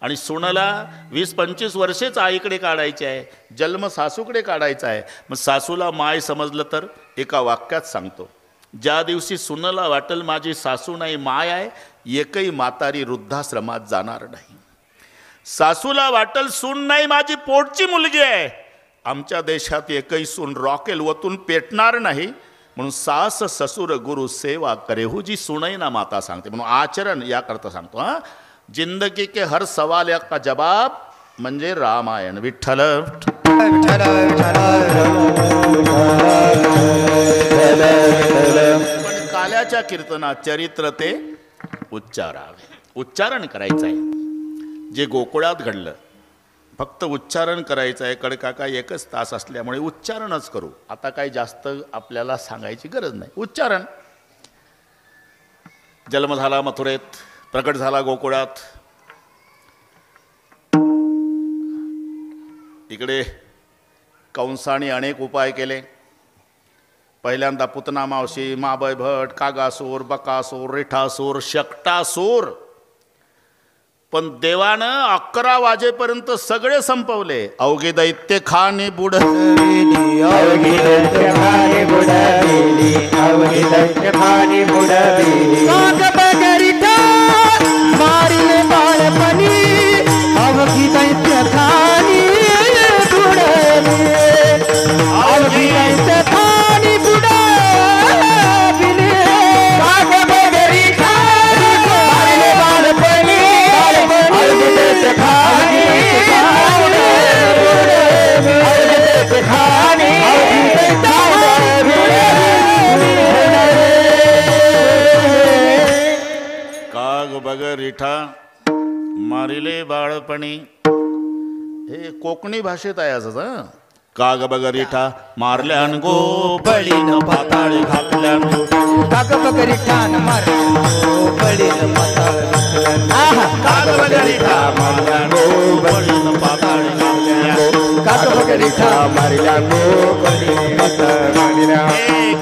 आणि सुनाला 20-25 वर्षेच आईकडे काढायची आहे, जन्म सासूकडे काढायचा आहे. मग सासूला माय समजलं तर एका वाक्यात सांगतो, ज्या दिवशी सुनाला वाटेल माझी सासू नाही माय आहे, एकही म्हातारी वृद्धाश्रमात जाणार नाही. सासूला वाटेल सून नाही माझी पोटची मुलगी आहे, आमच्या देशात एकही सून रॉकेल वतून पेटणार नाही. म्हणून सास ससुर गुरु सेवा करे हो जी सुनई ना माता सांगते. म्हणून आचरण याकरता सांगतो. हां, जिंदगी के हर सवाल का जवाब म्हणजे रामायण. विठ्ठल पण काल्याच्या कीर्तनात चरित्र ते उच्चारावे, उच्चारण करायचं आहे. जे गोकुळात घडलं फक्त उच्चारण करायचं आहे. कडकाका एकच तास असल्यामुळे उच्चारणच करू. आता काही जास्त आपल्याला सांगायची गरज नाही. उच्चारण. जन्म झाला मथुरेत, प्रकट झाला गोकुळात. इकडे कंसाने अनेक उपाय केले. पहिल्यांदा पुतना मावशी, माबय भट, कागासूर, बकासूर, रेठासूर, शकटासूर. पण देवानं 11 वाजेपर्यंत सगळे संपवले. अवघे दैत्य खाने बुडविली, अवघे दैत्य खाने बुडविली, अवघे दैत्य खाने बुडविली. मारिले बाळपणी अवघी दैत्य खाने बुडविली, अवघी दैत्य खाने बुडविली. काग बगर रिठा मारिले बाळपणी. हे कोकणी भाषेत आहे असं. काग बगरिठा मारल्यान गो बळीन पाताळी घातल्यान, काग बगरिठा मारल्यान गो बळीन पाताळी घातल्यान, काग बगरिठा मारल्यान गो बळीन पाताळी घातल्यान, काग बगरिठा मारल्यान गो बळीन पाताळी घातल्यान,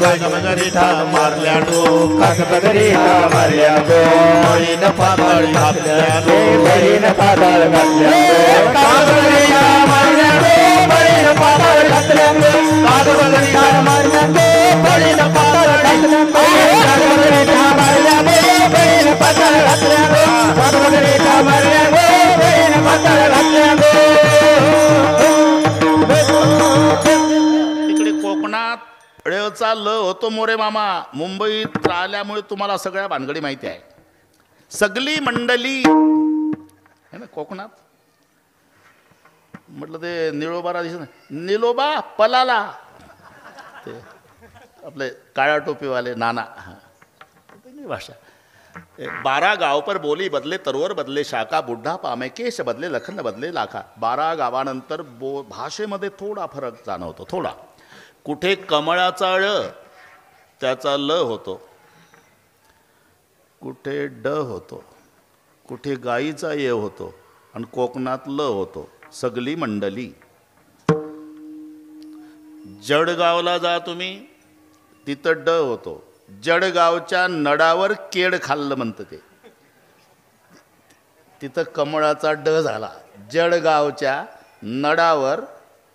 काग बगरिठा मारल्यान गो, काग बगरिठा मारल्यान गो बळीन पाताळी घातल्यान, बळीन पाताळी घातल्यान, काग बगरिठा मारल्यान गो बळीन पाताळी घातल्यान, काग बगरिठा मारल्यान गो बळीन पाताळी घातल्यान, काग बगरिठा मारल्यान गो बळीन पाताळी घातल्यान, काग बगरिठा मारल्यान गो बळीन पाताळी घातल्यान. इकडे कोकणात ळचा ल होतो मोरे मामा. मुंबईत राहिल्यामुळे तुम्हाला सगळ्या भानगडी माहिती आहे. सगळी मंडळी है ना कोकणात. म्हटलं ते निळोबाला दिसत नाही, निलोबा पलाला, ते आपले काळ्या टोपीवाले नाना. भाषा 12 गाव पर बोली बदले, तरवर बदले शाखा, बुड्ढा पामे केश बदले, लखन बदले लाखा. 12 गावानंतर भाषेमध्ये थोडा फरक जाणवतो. थोडा. कुठे कमळाचा ळ त्याचा ल होतो, कुठे ड होतो, कुठे गाईचा ये होतो, आणि कोकणात ल होतो. सगळी मंडळी. जळगावला जा तुम्ही, तिथं ड होतो. जळगावच्या नडावर केड खाल्लं म्हणतं ते, तिथं कमळाचा ड झाला. जळगावच्या नडावर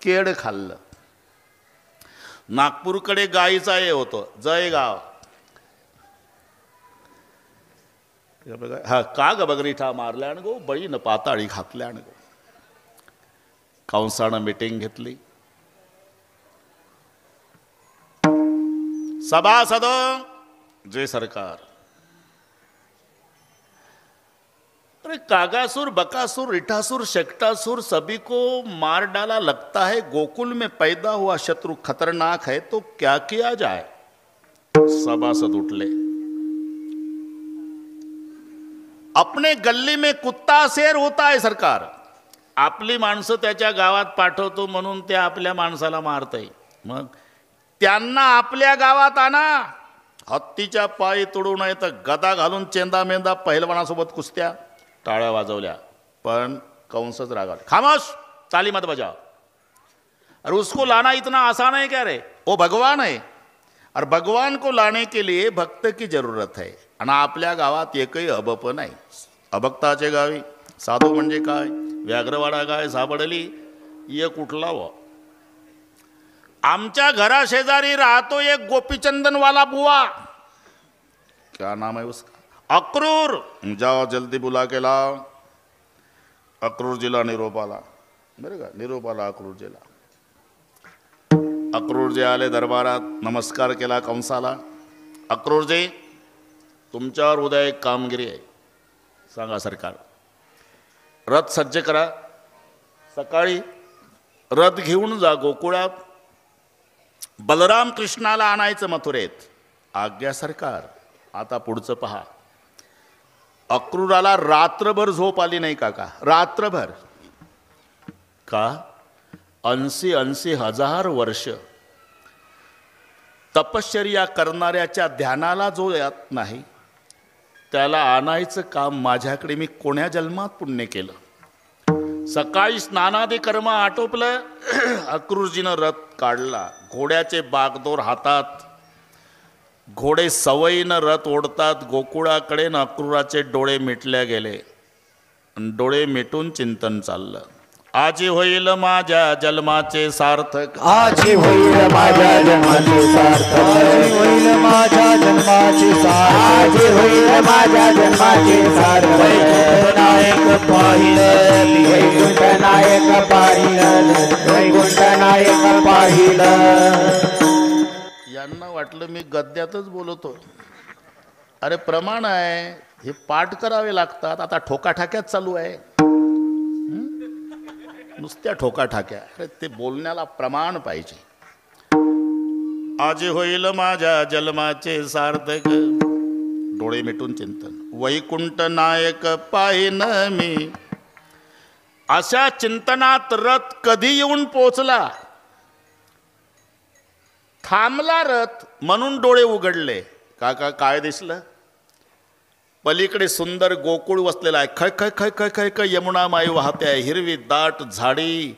केड खाल्लं. नागपूरकडे गाईचा ये होतो, जयगाव. हा, काग बगरिठा मारल्यान गो बळीन पाताळी घातल्यान गो. कंसानं मीटिंग घेतली. सभासद जय सरकार. अरे कागासुर, बकासुर, रिठासुर, शकटासुर सभी को मार डाला, लगता है गोकुल में पैदा हुआ शत्रु खतरनाक है, तो क्या किया जाए. सभासद उठले. अपने गल्ली में कुत्ता शेर होता है सरकार. आपली माणसं त्याच्या गावात पाठवतो म्हणून ते आपल्या माणसाला मारतंय. मग त्यांना आपल्या गावात आणा. हत्तीच्या पायी तुडू नये तर गदा घालून चेंदा मेंदा पहिलवानासोबत कुस्त्या. टाळ्या वाजवल्या. पण कंसच रागावला. खामोश, चाली मत बजाओ. अरे उसको लाना इतना आसान है क्या रे, वो भगवान है. और भगवान को लाने के लिए भक्त की जरूरत है. आणि आपल्या गावात एकही अबप नाही. अभक्ताचे गावी साधू म्हणजे काय? व्याघ्रवाडा काय सापडली ये कुठला व? आमच्या घरा शेजारी राहतो एक गोपीचंदनवाला बुवा, क्या नाम है उसका, अक्रूर. जाओ जल्दी बुला के लाओ. अक्रूरजीला निरोपाला, बरं का, निरोपाला अक्रूरजीला. अक्रूरजी आले दरबारात, नमस्कार केला कंसाला. अक्रूरजी, तुमच्यावर उद्या एक कामगिरी आहे, सांगा सरकार. रथ सज्ज करा, सकाळी रथ घेऊन जा गोकुळात, बलराम कृष्णाला आणायचं मथुरेत. आज्ञा सरकार. आता पुढचं पहा. अक्रूराला रात्रभर झोप आली नाही काका, रात्रभर. का? 80 हजार वर्ष तपश्चर्या करणाऱ्याच्या ध्यानाला जो येत नाही त्याला आणायचं काम माझ्याकडे मी कोण्या जन्मात पुण्य केलं. सकाळी स्नानादी कर्म आटोपलं. अक्रूरजीनं रथ काढला, घोड्याचे बागदोर हातात. घोडे सवयीनं रथ ओढतात गोकुळाकडे. न अक्रूराचे डोळे मिटल्या गेले. डोळे मिटून चिंतन चाललं. आजी होईल माझ्या जन्माचे सार्थक, आजी होईल माझ्या जन्माचे सार्थक, आजी होईल माझ्या जन्माचे सार्थक, आजी होईल माझ्या जन्माचे सार्थक. वैकुंठ नायक पाहिलं, वैकुंठ नायक पाहिलं, वैकुंठ नायक पाहिलं. यांना वाटलं मी गद्यातच बोलतो. अरे प्रमाण आहे, हे पाठ करावे लागतात. आता ठोकाठाक्यात चालू आहे, नुसत्या ठोकाठाक्या. अरे ते बोलण्याला प्रमाण पाहिजे. आज होईल माझ्या जन्माचे सार्थक, डोळे मिटून चिंतन. वैकुंठ नायक पाहिन मी. अशा चिंतनात रथ कधी येऊन पोचला. थांबला रथ म्हणून डोळे उघडले. काका काय दिसलं? पलीकडे सुंदर गोकुळ वसलेला आहे. खय खय खय खय खय खय यमुना माई वाहते आहे, हिरवी दाट झाडी.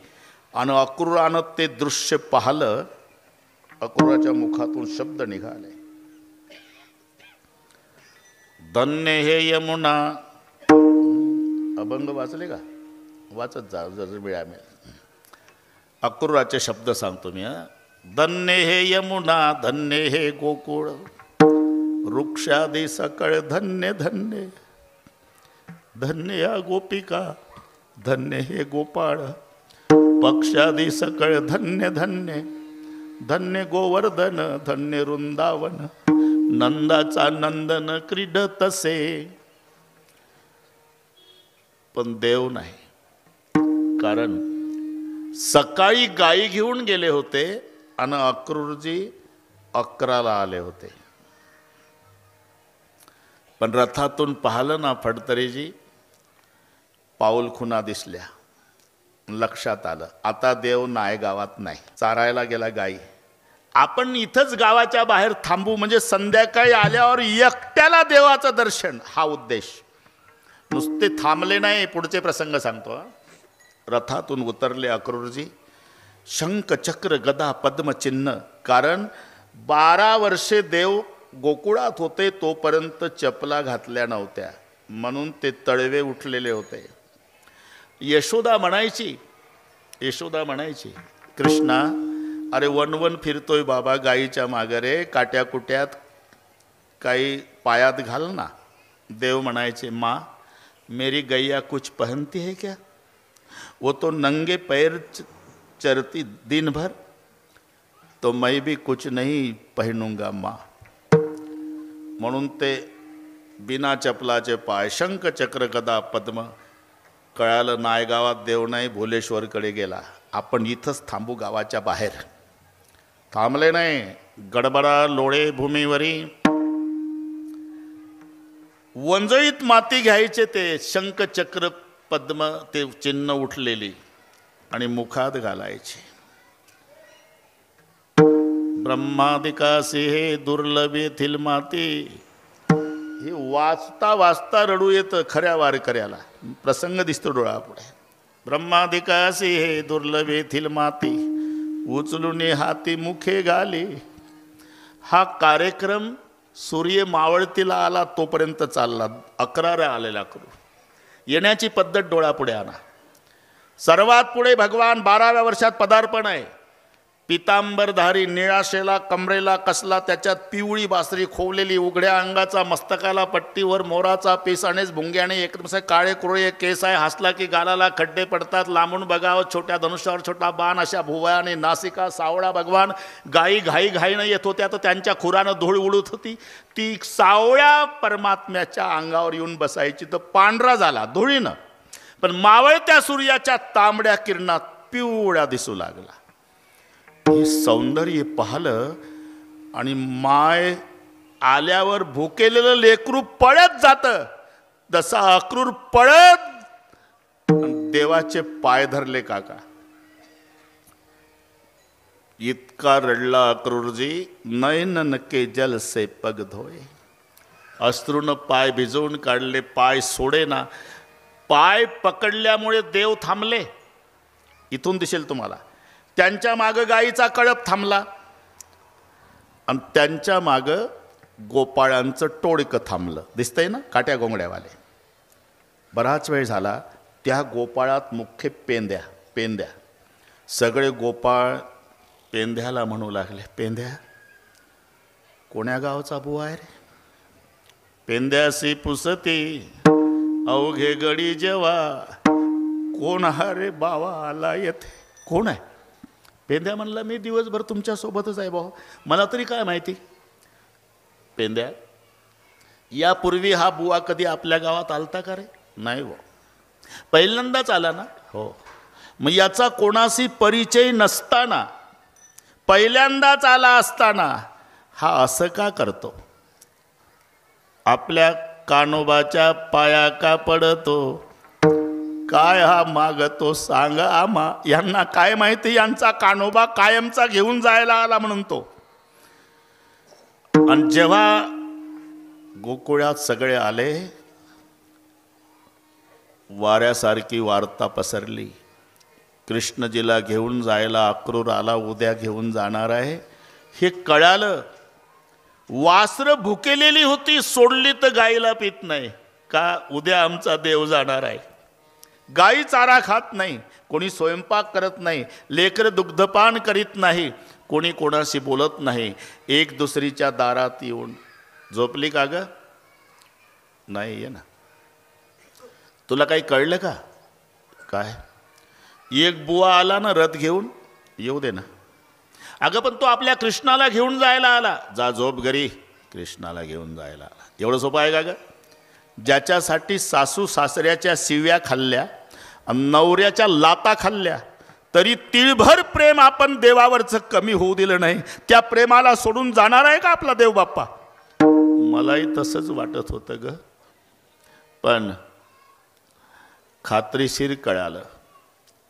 आणि अक्रूरानं ते दृश्य पाहिलं. अक्रूराच्या मुखातून शब्द निघाले, धन्य हे यमुना. अभंग वाचले का? वाचत जा जर वेळा मिळेल. अक्रूराचे शब्द सांगतो मी. धन्य हे यमुना, धन्य हे गोकुळ, वृक्षादी सकळ धन्य धन्य. धन्य या गोपिका, धन्य हे गोपाळ, पक्षादी सकळ धन्य धन्य. धन्य गोवर्धन, धन्य वृंदावन, नंदाचा नंदन क्रीडतसे. पण देव नाही. कारण सकाळी गायी घेऊन गेले होते आणि अक्रूरजी 11ला आले होते. पण रथातून पाहिलं ना फडतरीजी, पाऊलखुणा दिसल्या. लक्षात आलं आता देव नायगावात नाही, चारायला गेला गाई. आपण इथंच गावाच्या बाहेर थांबू म्हणजे संध्याकाळी आल्यावर एकट्याला देवाचं दर्शन, हा उद्देश. नुसते थांबले नाही. पुढचे प्रसंग सांगतो. रथातून उतरले अक्रूरजी. शंख चक्र गदा पद्मचिन्ह. कारण 12 वर्षे देव गोकुळात होते तोपर्यंत चपला घातल्या नव्हत्या, म्हणून ते तळवे उठलेले होते. यशोदा म्हणायची, यशोदा म्हणायची, कृष्णा अरे वनवन फिरतोय बाबा गाईच्या मागरे, काट्या कुट्यात काही पायात घाल ना. देव म्हणायचे, माँ मेरी गैया कुछ पहनती है क्या? वो तो नंगे पैर चरती दिन भर, तो मैं भी कुछ नहीं पहनूंगा माँ. म्हणून ते बिना चपलाचे पाय, शंख चक्र गदा पद्म. कळालं नायगावात देव नाही, भोलेश्वरकडे गेला. आपण इथंच थांबू गावाच्या बाहेर. थांबले नाही. गडबडा लोळे भूमीवरी. वंजळीत माती घ्यायचे ते शंख चक्र पद्म, ते चिन्ह उठलेली, आणि मुखात घालायचे. ब्रह्मादिकासी हे दुर्लभ येथील माती. हे वाचता वाचता रडू येतं खऱ्या वारकऱ्याला. प्रसंग दिसतो डोळ्यापुढे. ब्रह्मादिकासी हे दुर्लभ येथील माती, उचलून हाती मुखे घाली. हा कार्यक्रम सूर्य मावळतीला आला तोपर्यंत चालला. 11ला आलेला करू. येण्याची पद्धत डोळ्यापुढे आणा. सर्वात पुढे भगवान 12व्या वर्षात पदार्पण आहे. पितांबरधारी, निळाशेला कमरेला कसला, त्याच्यात पिवळी बासरी खोवलेली, उघड्या अंगाचा, मस्तकाला पट्टीवर मोराचा पीस आणि भुंग्याने एकदम काळे कुरळे केस आहे. हसला की गालाला खड्डे पडतात. लांबून बघावं छोट्या धनुष्यावर छोटा बाण, अशा भुवयाने नासिका. सावळा भगवान. गायी घाईनं येत होत्या तर त्यांच्या खुरानं धूळ उडत होती. ती सावळ्या परमात्म्याच्या अंगावर येऊन बसायची तर पांढरा झाला धुळीनं, पण मावळत्या सूर्याच्या तांबड्या किरणात पिवळा दिसू लागला. हे सौंदर्य पाहलं आणि माय आल्यावर भुकेलेलं लेकरू पळत जातं जसा अक्रूर पळत देवाचे पाय धरले. काका इतका रडला अक्रूरजी, नयन के जल से पग धोए. अश्रूनं पाय भिजवून काढले, पाय सोडे ना. पाय पकडल्यामुळे देव थांबले. इथून दिसेल तुम्हाला. त्यांच्या मागं गाईचा कळप थांबला आणि त्यांच्या मागं गोपाळांचं टोळकं थांबलं. दिसतंय ना, काट्या गोंगड्यावाले. बराच वेळ झाला. त्या गोपाळात मुख्य पेंद्या. सगळे गोपाळ पेंद्याला म्हणू लागले, पेंद्या कोण्या गावचा बुवा आहे रे? पेंद्यासी पुसती अवघे गडी जेव्हा, कोण हा रे बावा आला येथे? कोण आहे? पेंद्या म्हणला, मी दिवसभर तुमच्या सोबतच आहे भाऊ, मला तरी काय माहिती. पेंद्या, यापूर्वी हा बुवा कधी आपल्या गावात आलता का रे? नाही भाऊ, पहिल्यांदाच आला ना. हो. मग याचा कोणाशी परिचय नसताना, पहिल्यांदाच आला असताना हा असं का करतो? आपल्या कानोबाच्या पाया का पडतो? काय हा मागतो सांगा आम्हा. यांना काय माहिती, यांचा कानोबा कायमचा घेऊन जायला आला म्हणून तो. आणि जेव्हा गोकुळात सगळे आले, वाऱ्यासारखी वार्ता पसरली. कृष्णजीला घेऊन जायला अक्रूर आला, उद्या घेऊन जाणार आहे हे कळालं. वासरं भुकेलेली होती, सोडली तर गाईला पित नाही का? उद्या आमचा देव जाणार आहे. गाई चारा खात नाही, कोणी स्वयंपाक करत नाही, लेकरं दुग्धपान करीत नाही, कोणी कोणाशी बोलत नाही. एक दुसरीच्या दारात येऊन झोपली का ग? नाही आहे ना. तुला काही कळलं का? काय? एक बुवा आला ना रथ घेऊन, येऊ दे ना. अगं पण तो आपल्या कृष्णाला घेऊन जायला आला. जा झोप घरी, कृष्णाला घेऊन जायला आला. एवढं सोपं आहे का ग? ज्याच्यासाठी सासू सासऱ्याच्या शिव्या खाल्ल्या, नवऱ्याच्या लाता खाल्ल्या, तरी तिळभर प्रेम आपण देवावरचं कमी होऊ दिलं नाही, त्या प्रेमाला सोडून जाणार आहे का आपला देव बाप्पा? मलाही तसंच वाटत होतं ग, पण खात्रीशीर कळालं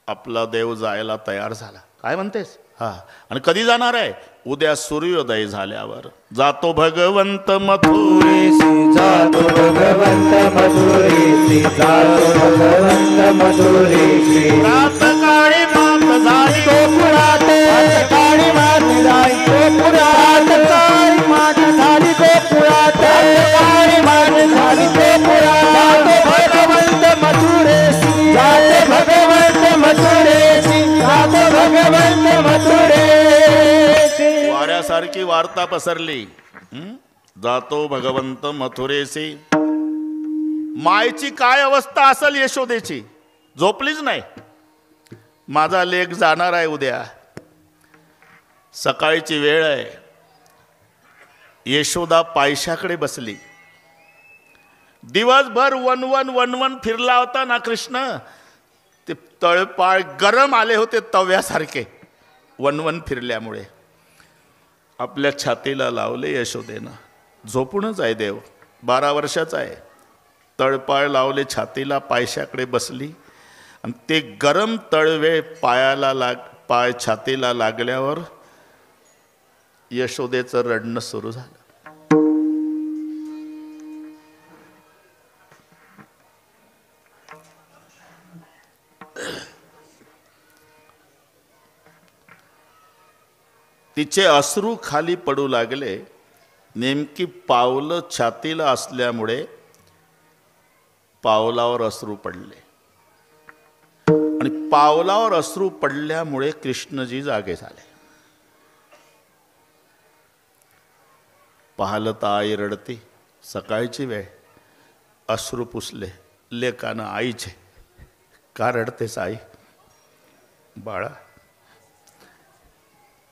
आपला देव जायला तयार झाला. काय म्हणतेस? हा. आणि कधी जाणार आहे? उद्या सूर्योदय झाल्यावर. जातो भगवंत मथुरेसी, जातो भगवंत मथुरेसी, जातो भगवंत मथुरेसी. प्रातकाळी मात झाली गोकुळात, प्रातकाळी मात झाली गोकुळात, प्रातकाळी मात झाली गोकुळात, प्रातकाळी मात झाली गोकुळात. जातो भगवंत मथुरेसी, जातो भगवंत मथुरेसी, जातो भगवंत मथुरेसी. वाऱ्यासारखी वार्ता पसरली. जातो भगवंत मथुरेसी. मायची काय अवस्था असेल यशोदेची? झोपलीच नाही. माझा लेक जाणार आहे उद्या, सकाळची वेळ आहे. यशोदा पायशाकडे बसली. दिवसभर वनवन फिरला होता ना कृष्ण, ते तळपाळ गरम आले होते तव्यासारखे वनवन फिरल्यामुळे. आपल्या छातीला लावले यशोदेनं. झोपूनच आहे देव, 12 वर्षाचा आहे. तळपाळ लावले छातीला, पायशाकडे बसली आणि ते गरम तळवे पाय छातीला लागल्यावर यशोदेचं रडणं सुरू झालं. तिचे अश्रू खाली पडू लागले. नेमकी पावलं छातीला असल्यामुळे पावलावर अश्रू पडले आणि पावलावर अश्रू पडल्यामुळे कृष्णजी जागे झाले. पाहिलं तर आई रडती. सकाळची वेळ. अश्रू पुसले. लेकानं आईचे. का रडतेस आई? बाळा,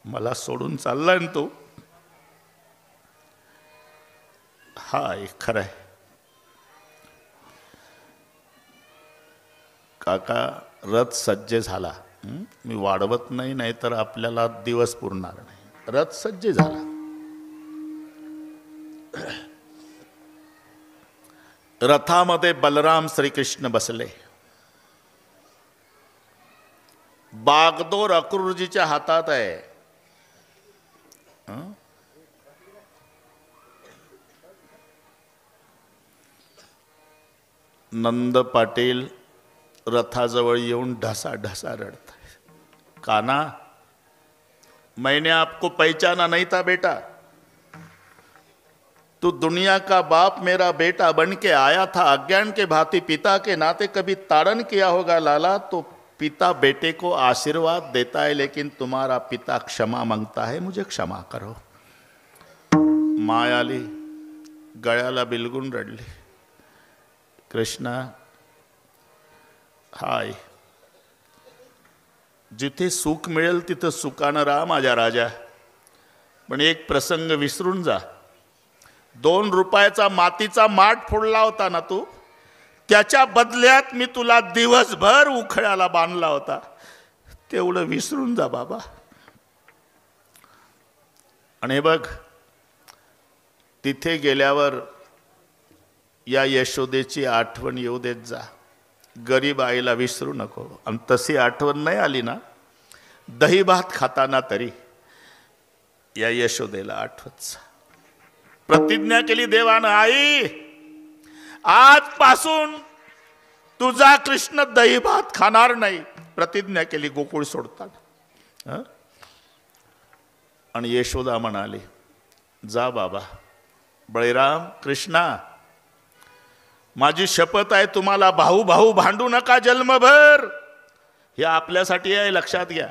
मला सोडून चाललाय ना तू? हाय, खरंय काका. रथ सज्ज झाला. मी वाढवत नाही, नाहीतर आपल्याला दिवस पुरणार नाही. रथ सज्ज झाला. रथामध्ये बलराम श्रीकृष्ण बसले. बागदोर अक्रूरजीच्या हातात आहे. नंद पाटील रथाजवळ येऊन ढसा ढसा रडत आहे. काना, मैंने आपको पहचाना नहीं था बेटा. तू दुनिया का बाप मेरा बेटा बन के आया था. अज्ञान के भांति पिता के नाते कभी ताड़न किया होगा लाला. तो पिता बेटे को आशीर्वाद देता है, लेकिन तुम्हारा पिता क्षमा मांगता है. मुझे क्षमा करो. माय आली. गळ्याला बिलगून रडली. कृष्णा, हाय, जिथे सुख मिळेल तिथं सुखानं राहा माझ्या राजा. पण एक प्रसंग विसरून जा. 2 रुपयाचा मातीचा माठ फोडला होता ना तू, त्याच्या बदल्यात मी तुला दिवसभर उखळ्याला बांधला होता. तेवढं विसरून जा बाबा. आणि हे बघ, तिथे गेल्यावर या यशोदेची आठवण येऊ देत जा. गरीब आईला विसरू नको. आणि तशी आठवण नाही आली ना, दही भात खाताना तरी या यशोदेला आठवत जा. प्रतिज्ञा केली देवानं, आई आजपासून तुझा कृष्ण दही भात खाणार नाही. प्रतिज्ञा केली गोकुळ सोडताना. आणि यशोदा म्हणाली, जा बाबा. बळीराम, कृष्णा, माझी शपथ आहे, तुम्हाला भाऊ भाऊ भांडू नका जन्मभर. हे आपल्यासाठी आहे, लक्षात घ्या.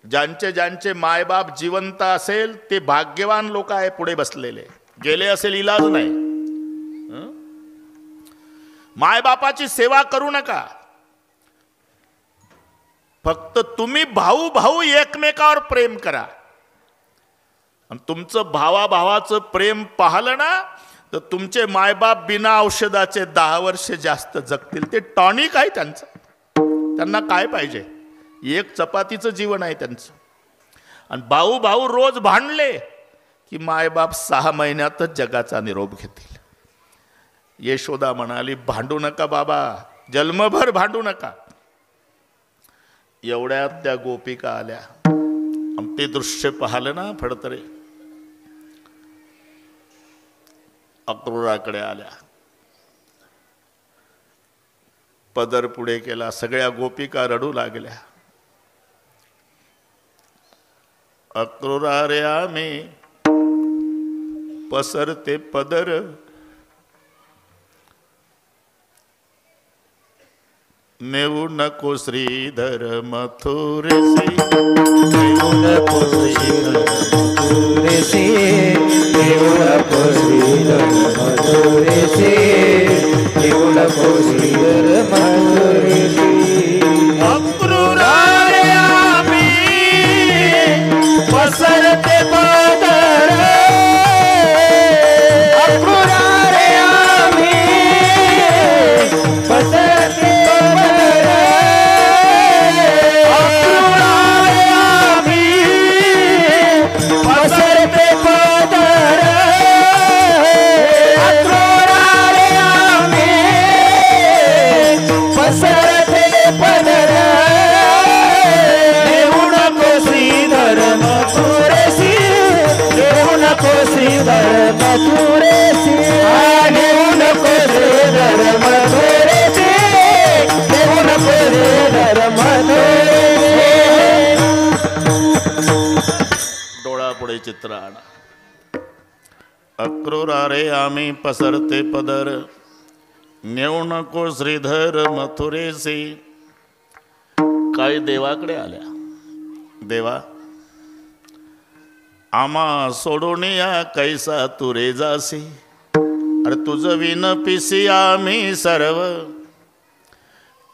ज्यांचे ज्यांचे मायबाप जिवंत असेल ते भाग्यवान लोक आहे पुढे बसलेले. गेले असेल इलाज नाही. मायबापाची सेवा करू नका. फक्त तुम्ही भाऊ भाऊ एकमेकावर प्रेम करा. आणि तुमचं भावाभावाचं प्रेम पाहलं ना, तर तुमचे मायबाप बिना औषधाचे 10 वर्ष जास्त जगतील. ते टॉनिक आहे त्यांचं. त्यांना काय पाहिजे? एक चपातीचं जीवन आहे त्यांचं. आणि भाऊ भाऊ रोज भांडले की मायबाप 6 महिन्यातच जगाचा निरोप घेतील. यशोदा म्हणाली, भांडू नका बाबा, जन्मभर भांडू नका. एवढ्यात त्या गोपिका आल्या. ते दृश्य पाहिलं ना फडतरे, अक्रूराकडे आल्या. पदर पुढे केला. सगळ्या गोपिका रडू लागल्या. अक्रूरा रे आम्ही पसरते पदर, नेऊ नको श्रीधर मथुरेसी. नेऊ नको श्रीधर मथुरेसी. नेऊ नको श्रीधर मथुरेसी. नेऊ नको श्रीधर मथुरेसी. अक्रूरा रे आम्ही पसरते पदर. अक्रूरा रे आम्ही पसरते पदर. अक्रूरा रे आम्ही पसरते पदर. अक्रूरा रे आम्ही पसरते पदर. नेऊ नको श्रीधर मथुरेसी. नेऊ नको श्रीधर मथुरेसी. नेऊ नको श्रीधर मथुरेसी. नेऊ नको श्रीधर मथुरेसी. डोळापुढे चित्र आणा. अक्रूरा रे आम्ही पसरते पदर, नेऊ नको श्रीधर मथुरेसी. काही देवाकडे आल्या. देवा, आम्हा सोडून या कैसा तू रे जासी. अरे तुझं विन पिसी आम्ही सर्व.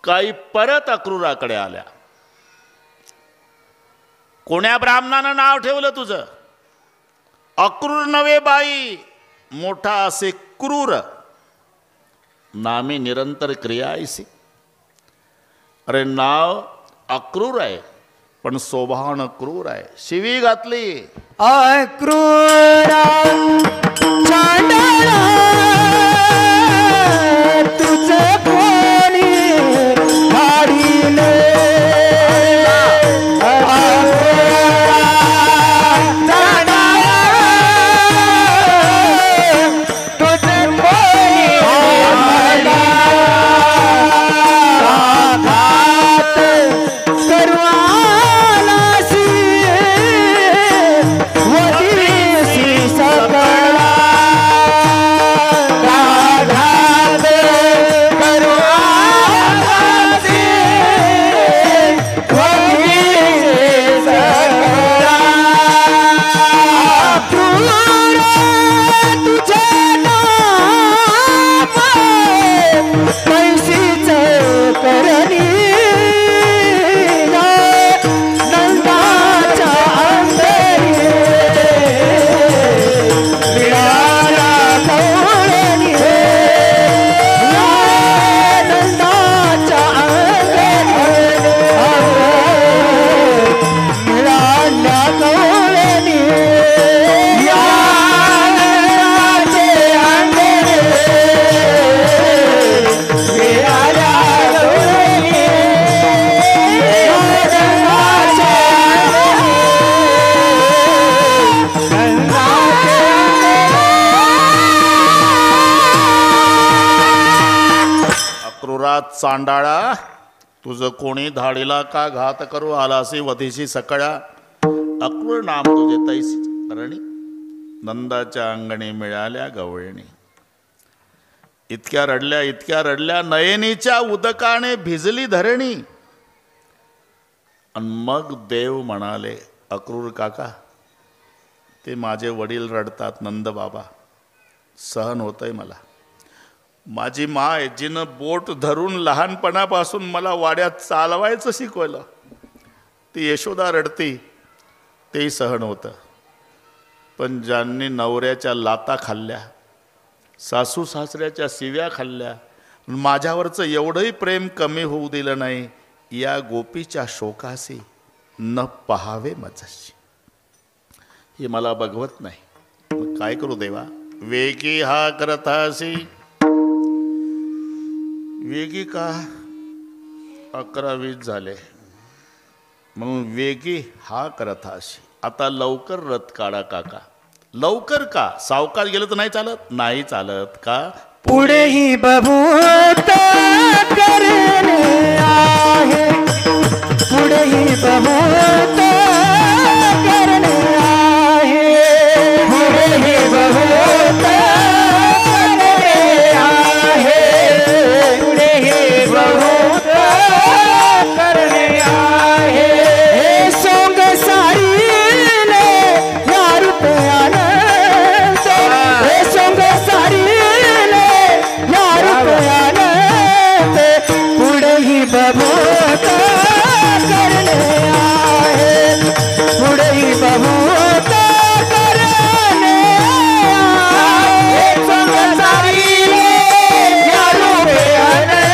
काही परत अक्रूराकडे आल्या. कोण्या ब्राह्मणानं नाव ठेवलं तुझं? अक्रूर नवे बाई, मोठा असे क्रूर. नामी निरंतर क्रिया ऐसी. अरे नाव अक्रूर आहे पण स्वभावानं क्रूर आहे. शिवी घातली. अक्रूरा चांडाळा तुझे कोणी धाडिले. अक्रूरा चांडाळा तुझे कोणी धाडिले. घात करवालासी वतीसी सकळा. घात करवालासी वतीसी सकळा. अक्रूर तुझे नाम कैसीच करणी. नंदाच्या अंतरी मिळाला कवळणी. नंदाच्या अंतरी मिळाल्या कवळणी. नंदाचे अंतरी मिळाल्या कवळणी. अक्रूरात चांडाळा, तुझं कोणी धाडीला का घात करू आलासी वधीशी सकळा. अक्रूर नाम तुझे तैसी करणी. नंदाच्या अंगणी मिळाल्या गवळणी. इतक्या रडल्या नयनीच्या उदकाने भिजली धरणी. आणि मग देव म्हणाले, अक्रूर काका, ते माझे वडील रडतात, नंद बाबा, सहन होतंय मला. माझी माय जिनं बोट धरून लहानपणापासून मला वाड्यात चालवायचं शिकवलं, ती यशोदा रडती, तेही सहन होतं. पण ज्यांनी नवऱ्याच्या लाता खाल्ल्या, सासू सासऱ्याच्या शिव्या खाल्ल्या, माझ्यावरचं एवढंही प्रेम कमी होऊ दिलं नाही, या गोपीच्या शोकासी न पहावे मजशी. हे मला बघवत नाही. मग काय करू देवा? वेगी हा करतासी. वेगी का? 11-20 झाले म्हणून वेगी हा करतासी. आता लवकर रथ काढा काका. लवकर का? सावकाश गेलं तर नाही चालत? नाही चालत का? पुढेही बभूत करणे आहे. पुढेही बभूत करणे आहे. पुढेही बभूत करणे आहे. पुढेही बभूत करणे आहे. हे सोंग सारीले या रुपयानं. हे सोंग सारीले या रुपयानं. पुढेही बभूत करणे आहे. पुढेही बभूत करणे आहे. सोंग सारीले या रुपयानं.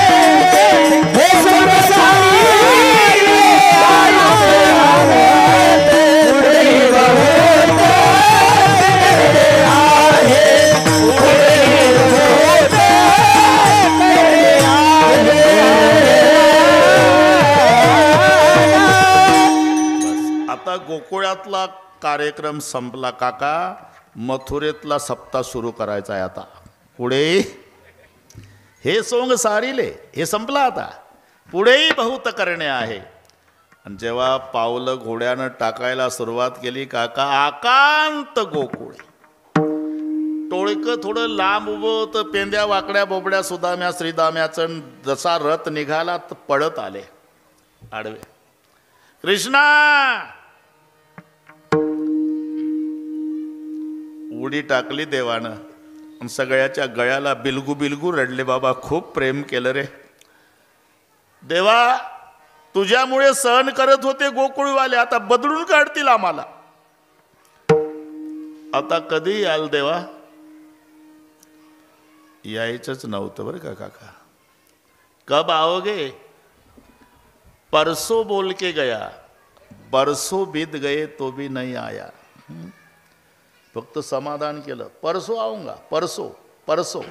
हे सोंग सारीले या रुपयानं. पुढेही बभूत करणे आहे. पुढेही बभूत करणे आहे. आता गोकुळातला कार्यक्रम संपला काका. मथुरेतला सप्ताह सुरू करायचा आहे आता. पुढे हे सोंग सारीले, हे संपला आता. पुढेही बहुत करणे आहे. आणि जेव्हा पावलं घोड्यानं टाकायला सुरुवात केली काका, आकांत गोकुळ. टोळकं थोडं लांब उभं होतं. पेंद्या वाकड्या बोबड्या सुदाम्या श्रीदाम्याचं जसा रथ निघाला तर पळत आले आडवे. कृष्णा उडी टाकली देवानं. सगळ्याच्या गळ्याला बिलगू बिलगू रडले. बाबा खूप प्रेम केलं रे देवा, तुझ्यामुळे सहन करत होते गोकुळवाले, आता बदलून काढतील आम्हाला. आता कधी याल देवा? यायचंच नव्हतं बरं का काका. कब आओगे? परसों बोल के गया, बरसों बीत गए तो भी नहीं आया. फक्त समाधान केलं, परसों आऊंगा, परसों परसों.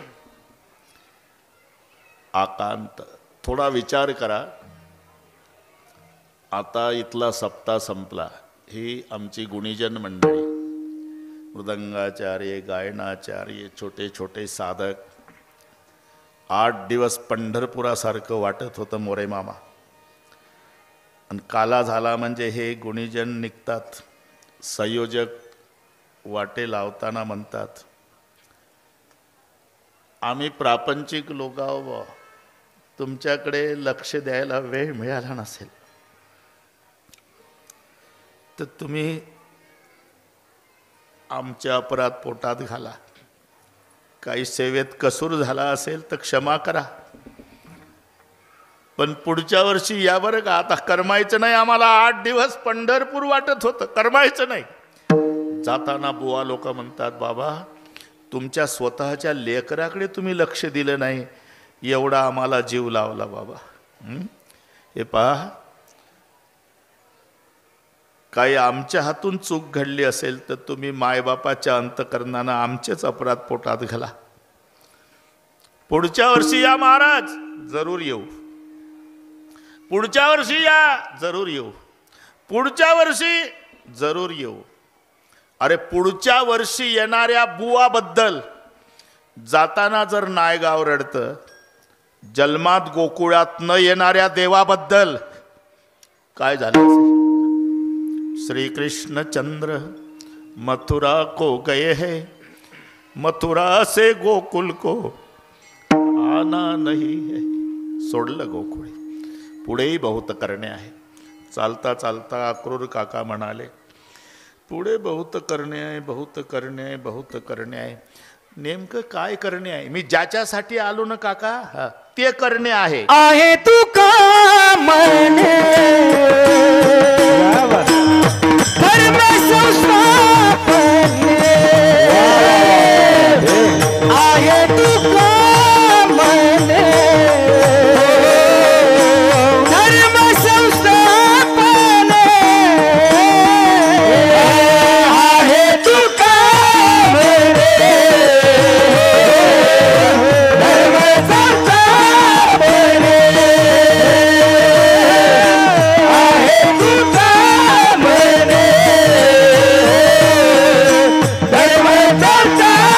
आकांत थोडा विचार करा. आता इथला सप्ताह संपला. ही आमची गुणीजन मंडळी, मृदंगाचार्य, गायनाचार्य, छोटे छोटे साधक. 8 दिवस पंढरपुरासारखं वाटत होतं मोरे मामा. आणि काला झाला म्हणजे हे गुणीजन निघतात. संयोजक वाटे लावताना म्हणतात, आम्ही प्रापंचिक लोक आहोत, तुमच्याकडे लक्ष द्यायला वेळ मिळाला नसेल तर तुम्ही आमच्या अपराध पोटात घाला. काही सेवेत कसूर झाला असेल तर क्षमा करा. पण पुढच्या वर्षी या बरं का. आता करमायचं नाही आम्हाला. 8 दिवस पंढरपूर वाटत होतं, करमायचं नाही. जाताना बुवा लोक म्हणतात, बाबा तुमच्या स्वतःच्या लेकराकडे तुम्ही लक्ष दिलं नाही, एवढा आम्हाला जीव लावला बाबा. हे पहा, काही आमच्या हातून चूक घडली असेल तर तुम्ही मायबापाच्या अंतकरणानं आमचेच अपराध पोटात घाला. पुढच्या वर्षी या महाराज, जरूर येऊ. पुढच्या वर्षी या, जरूर येऊ. पुढच्या वर्षी जरूर येऊ. अरे पुढच्या वर्षी येणाऱ्या बुवाबद्दल जाताना जर नायगाव रडतं, जन्मात गोकुळात न येणाऱ्या देवाबद्दल काय झालं असेल? श्री कृष्ण चंद्र मथुरा को गए हैं, मथुरा से गोकुल को आना नहीं है. सोडलं गोकुळ. पुढेही बहुत करणे आहे. चालता चालता अक्रूर काका म्हणाले, पुढे बहुत करणे आहे, बहुत करणे आहे, बहुत करणे आहे. नेमकं काय करणे आहे? मी ज्याच्यासाठी आलो ना काका, ते करणे आहे. आहे तू का म्हणे धर्म संस्थापने, आहे तू का म्हणे धर्म संस्थापने, आहे तू का म्हणे धर्म संस्थापने, आहे तू का म्हणे धर्म संस्थापने.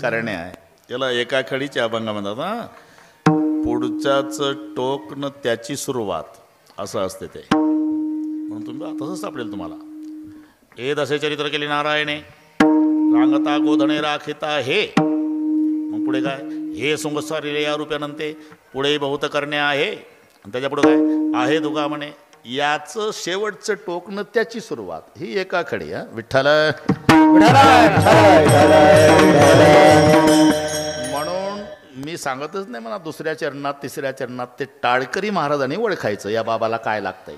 करणे आहे. याला एका खडीचे अभंग म्हणतात. पुढच्याच टोक न त्याची सुरुवात असं असते ते. म्हणून तुम्ही तसंच सापडेल तुम्हाला. हे दसे चरित्र केले नारायणे, रांगता गोधणे राखिता हे. मग पुढे काय? हे सुंगसारिले या रूप्यानंते. पुढेही बहुत करणे आहे. आणि त्याच्या पुढे काय आहे तुका म्हणे. याचं शेवटचं टोक न त्याची सुरुवात. ही एका खडी. विठ्ठल. म्हणून मी सांगतच नाही म्हणा दुसऱ्या चरणात तिसऱ्या चरणात ते टाळकरी महाराजांनी ओळखायचं या बाबाला काय लागतंय.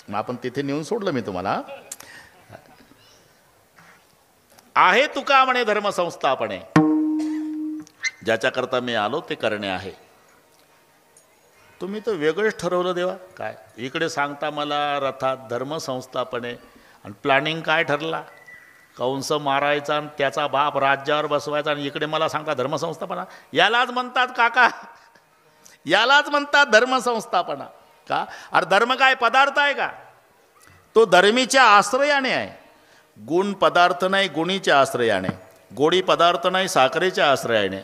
मग आपण तिथे नेऊन सोडलं मी तुम्हाला. आहे तुका म्हणे धर्मसंस्थापने. ज्याच्याकरता मी आलो ते करणे आहे. तुम्ही तर वेगळंच ठरवलं देवा. काय इकडे सांगता मला रथात धर्मसंस्थापन आहे आणि प्लॅनिंग काय ठरला? कंस मारायचा आणि त्याचा बाप राज्यावर बसवायचा आणि इकडे मला सांगता धर्मसंस्थापना. यालाच म्हणतात काका, यालाच म्हणतात धर्मसंस्थापना. का? अरे धर्म काय पदार्थ आहे का? तो धर्मीच्या आश्रयाने आहे. गुण पदार्थ नाही, गुणीच्या आश्रयाने. गोडी पदार्थ नाही, साखरेच्या आश्रयाने.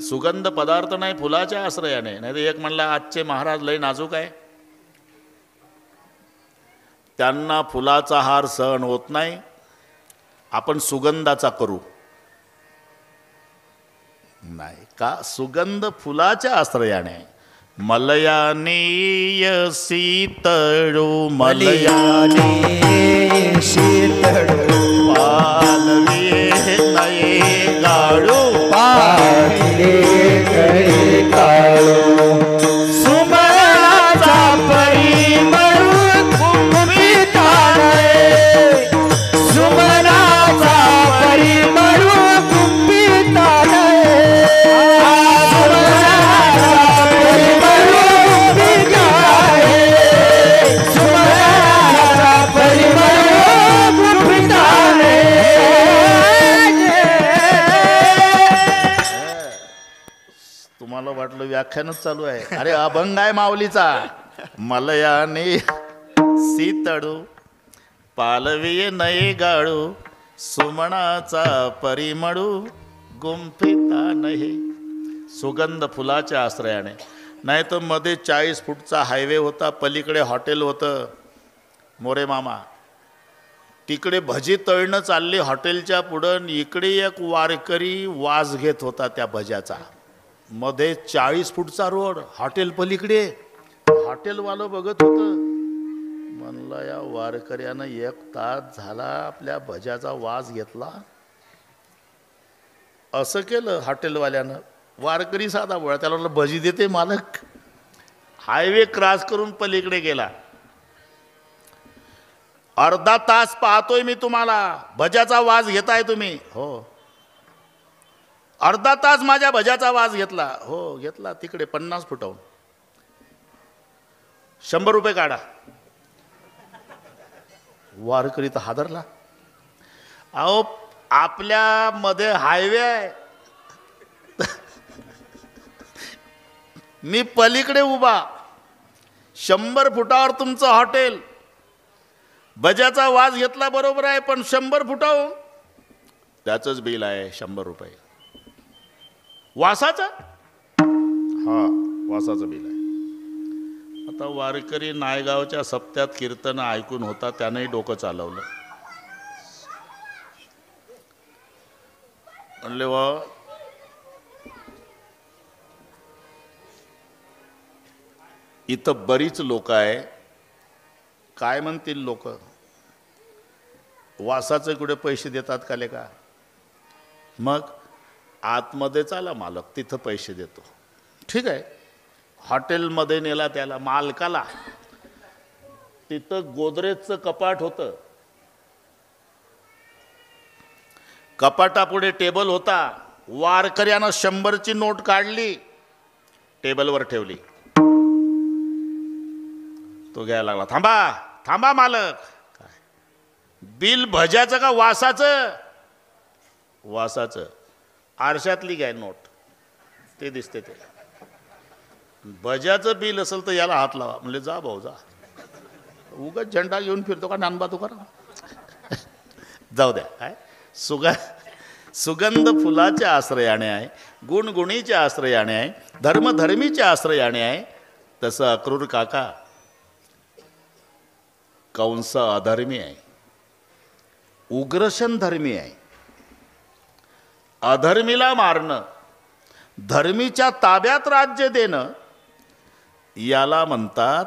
सुगंध पदार्थ नाही, फुलाच्या आश्रयाने. नाही तर एक म्हणला आजचे महाराज लय नाजूक आहे, त्यांना फुलाचा हार सहन होत नाही, आपण सुगंधाचा करू. नाही का? सुगंध फुलाच्या आश्रयाने. मलयाने शीतळू मलयाने शीतळू पालवे नये गाळू पाहिले गळे काळू सुमनाचा परिमळ कुंभिताने सुमनाचा परिमळ कुंभिताने तुम्हाला वाटलं व्याख्यानच चालू आहे. अरे अभंग आहे माऊलीचा. मलयाने शीतळू पालवी नये गाळू सुमनाचा परिमळू गुंफिता नाही. सुगंध फुलाच्या आश्रयाने. नाही तर मध्ये 40 फूटचा हायवे होता, पलीकडे हॉटेल होतं मोरे मामा. तिकडे भजी तळणं चालली हॉटेलच्या पुढं, इकडे एक वारकरी वास घेत होता त्या भज्याचा. मध्ये 40 फूटचा रोड, हॉटेल पलीकडे. हॉटेलवालं बघत होतं, म्हणलं या वारकऱ्यानं 1 तास झाला आपल्या भज्याचा वास घेतला. असं केलं हॉटेलवाल्यानं. वारकरी साधा बोळा, त्याला म्हणलं भजी देते मालक. हायवे क्रॉस करून पलीकडे गेला. अर्धा तास पाहतोय मी तुम्हाला, भज्याचा वास घेताय तुम्ही? हो. अर्धा तास माझ्या भज्याचा वास घेतला? हो घेतला. तिकडे 50 फुटाहून 100 रुपये काढा. वारकरी तर हादरला. अहो आपल्या मध्ये हायवे आहे, मी पलीकडे उभा, 100 फुटावर तुमचं हॉटेल. भज्याचा वास घेतला बरोबर आहे, पण 100 फुटाहून त्याचंच बिल आहे 100 रुपये. वासाचं? हा वासाचं बिल आहे. आता वारकरी नायगावच्या सप्त्यात कीर्तन ऐकून होता, त्यानंही डोकं चालवलं. म्हणले वा इथं बरीच लोक आहे, काय म्हणतील लोक? वासाचे कुठे पैसे देतात का लेका? मग आतमध्ये चाला मालक, तिथं पैसे देतो. ठीक आहे. हॉटेलमध्ये नेला त्याला, मालकाला. तिथं गोदरेजचं कपाट होतं. कपाटापुढे टेबल होता. वारकऱ्यानं 100ची नोट काढली, टेबलवर ठेवली. तो घ्यायला लागला. थांबा थांबा मालक. काय बिल भज्याचं का वासाचं? वासाचं. आरशातली घ्या नोट, ते दिसते ते. भज्याचं बिल असेल तर याला हात लावा. म्हणजे जा भाऊ जा, उगाच झेंडा घेऊन फिरतो का नानबा तू करा. जाऊ द्या. काय सुगंध फुलाच्या आश्रयाने आहे, गुणगुणीच्या आश्रयाने आहे, धर्मधर्मीच्या आश्रयाने आहे. तसं अक्रूर काका कंस अधर्मी आहे, उग्रशन धर्मी आहे. अधर्मीला मारणं, धर्मीच्या ताब्यात राज्य देणं, याला म्हणतात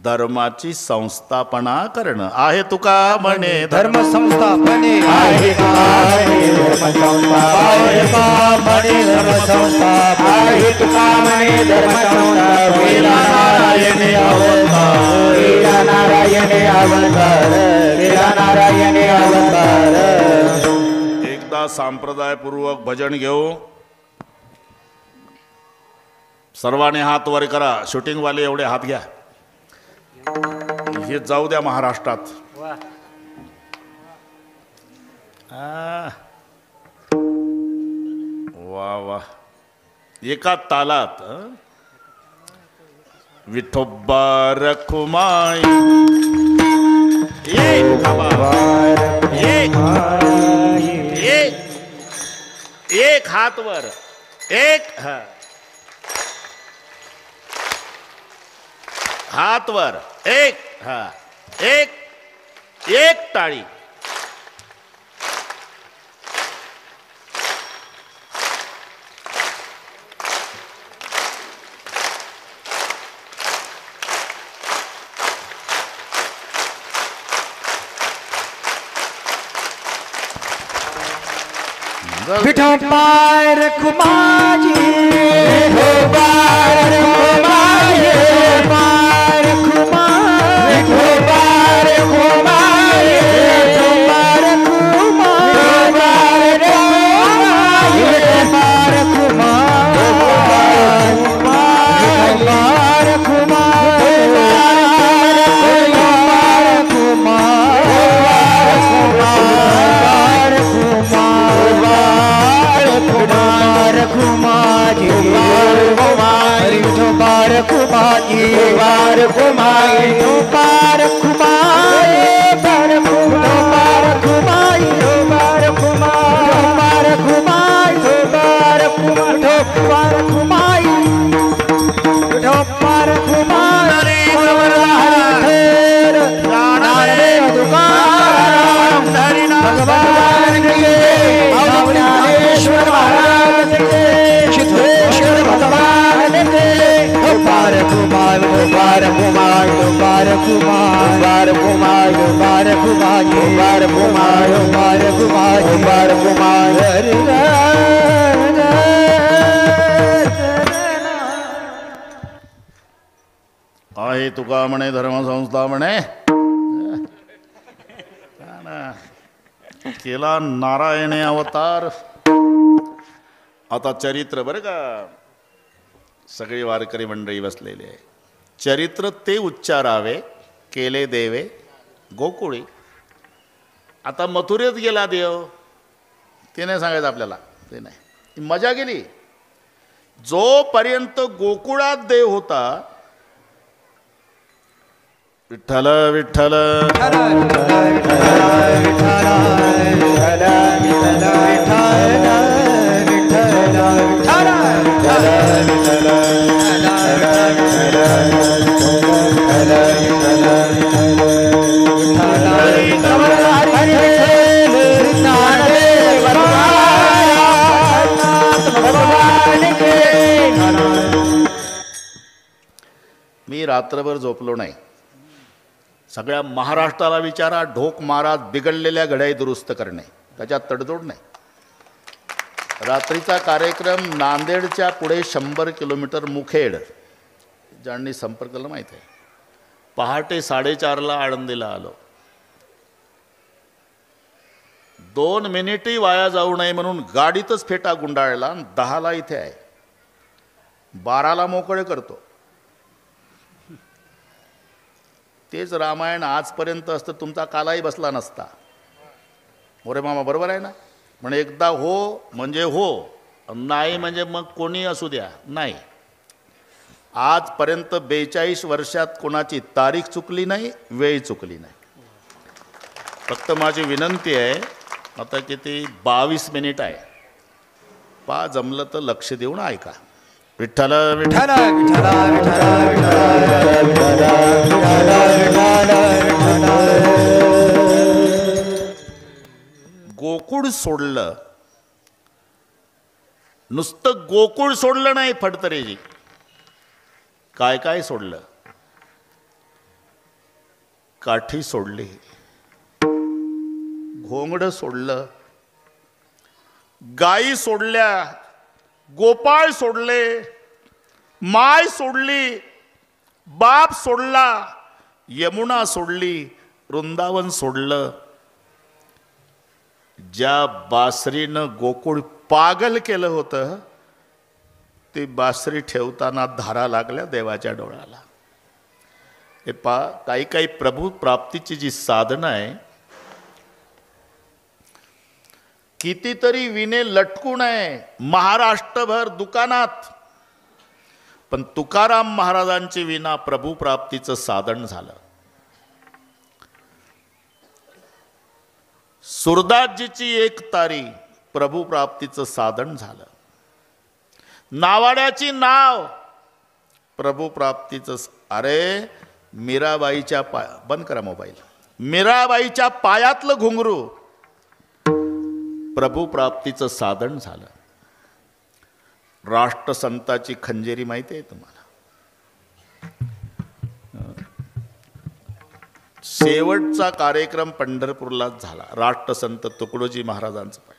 धर्माची संस्थापना करणं. आहे तुका म्हणे धर्म संस्थापने आहे धर्म संस्था आहे धर्म संस्था आहे तुका म्हणे धर्म संस्था. वेला नारायणे अवतार, वेला नारायणे अवतार, वेला नारायणे अवतार. एकदा संप्रदायपूर्वक भजन घेऊ. सर्वांनी हात वर करा. शूटिंगवाले एवढे हात घ्या. हे जाऊ द्या महाराष्ट्रात. वा वा. एका तालात विठोबा रखुमाई. एक हात वर. एक हात वर. एक एक एक टाळी. विठोबा रखुमाई. विठोबा रखुमाई. विठोबा रखुमाई. विठोबा रखुमाई. विठोबा आहे तुका म्हणे धर्मसंस्था म्हणे. केला नारायणे अवतार. आता चरित्र बरं का. सगळी वारकरी मंडळी बसलेली आहे. चरित्र ते उच्चारावे केले देवे गोकुळी. आता मथुरेत गेला देव ते नाही सांगायचं आपल्याला. ते नाही. मजा गेली. जोपर्यंत गोकुळात देव होता. विठ्ठल विठ्ठल मी रात्रभर झोपलो नाही. सगळ्या महाराष्ट्राला विचारा. ढोक महाराज बिघडलेल्या घड्याळी दुरुस्त करणे त्याच्यात तडजोड नाही. रात्रीचा कार्यक्रम नांदेडच्या पुढे 100 किलोमीटर मुखेड. ज्यांनी संपर्क केला माहीत आहे. पहाटे 4:30ला आळंदीला आलो. 2 मिनिटही वाया जाऊ नये म्हणून गाडीतच फेटा गुंडाळला. 10ला इथे आहे. 12ला मोकळे करतो. तेच रामायण आजपर्यंत असतं तुमचा कालाही बसला नसता. मोरे मामा बरोबर आहे ना. म्हणजे एकदा हो म्हणजे हो, नाही म्हणजे मग कोणी असू द्या. नाही, आजपर्यंत 42 वर्षात कोणाची तारीख चुकली नाही, वेळ चुकली नाही. फक्त माझी विनंती आहे, आता किती 22 मिनिट आहे. जमलं तर लक्ष देऊन ऐका. विठ्ठल विठ्ठल गोकुळ सोडलं. नुसतं गोकुळ सोडलं नाही फडतरेजी. काय काय सोडलं. काठी सोडली, घोंगडं सोडलं, गाई सोडल्या, गोपाळ सोडले, माय सोडली, बाप सोडला, यमुना सोडली, वृंदावन सोडलं. ज्या बासरीनं गोकुळ पागल केलं होतं ती बासरी ठेवताना धारा लागल्या देवाच्या डोळ्याला. हे काही काही प्रभू प्राप्तीची जी साधनं आहे, कितीतरी विणे लटकून आहे महाराष्ट्रभर दुकानात, पण तुकाराम महाराजांची विना प्रभू प्राप्तीचं साधन झालं. सुरदासजीची एक तारी प्रभू प्राप्तीचं साधन झालं. नावाड्याची नाव प्रभू प्राप्तीचं. अरे मीराबाईच्या बंद करा मोबाईल. मीराबाईच्या पायातलं घुंगरू प्रभू प्राप्तीचं साधन झालं. राष्ट्रसंताची खंजेरी माहिती आहे तुम्हाला. शेवटचा कार्यक्रम पंढरपूरलाच झाला. राष्ट्रसंत तुकडोजी महाराजांचं पाय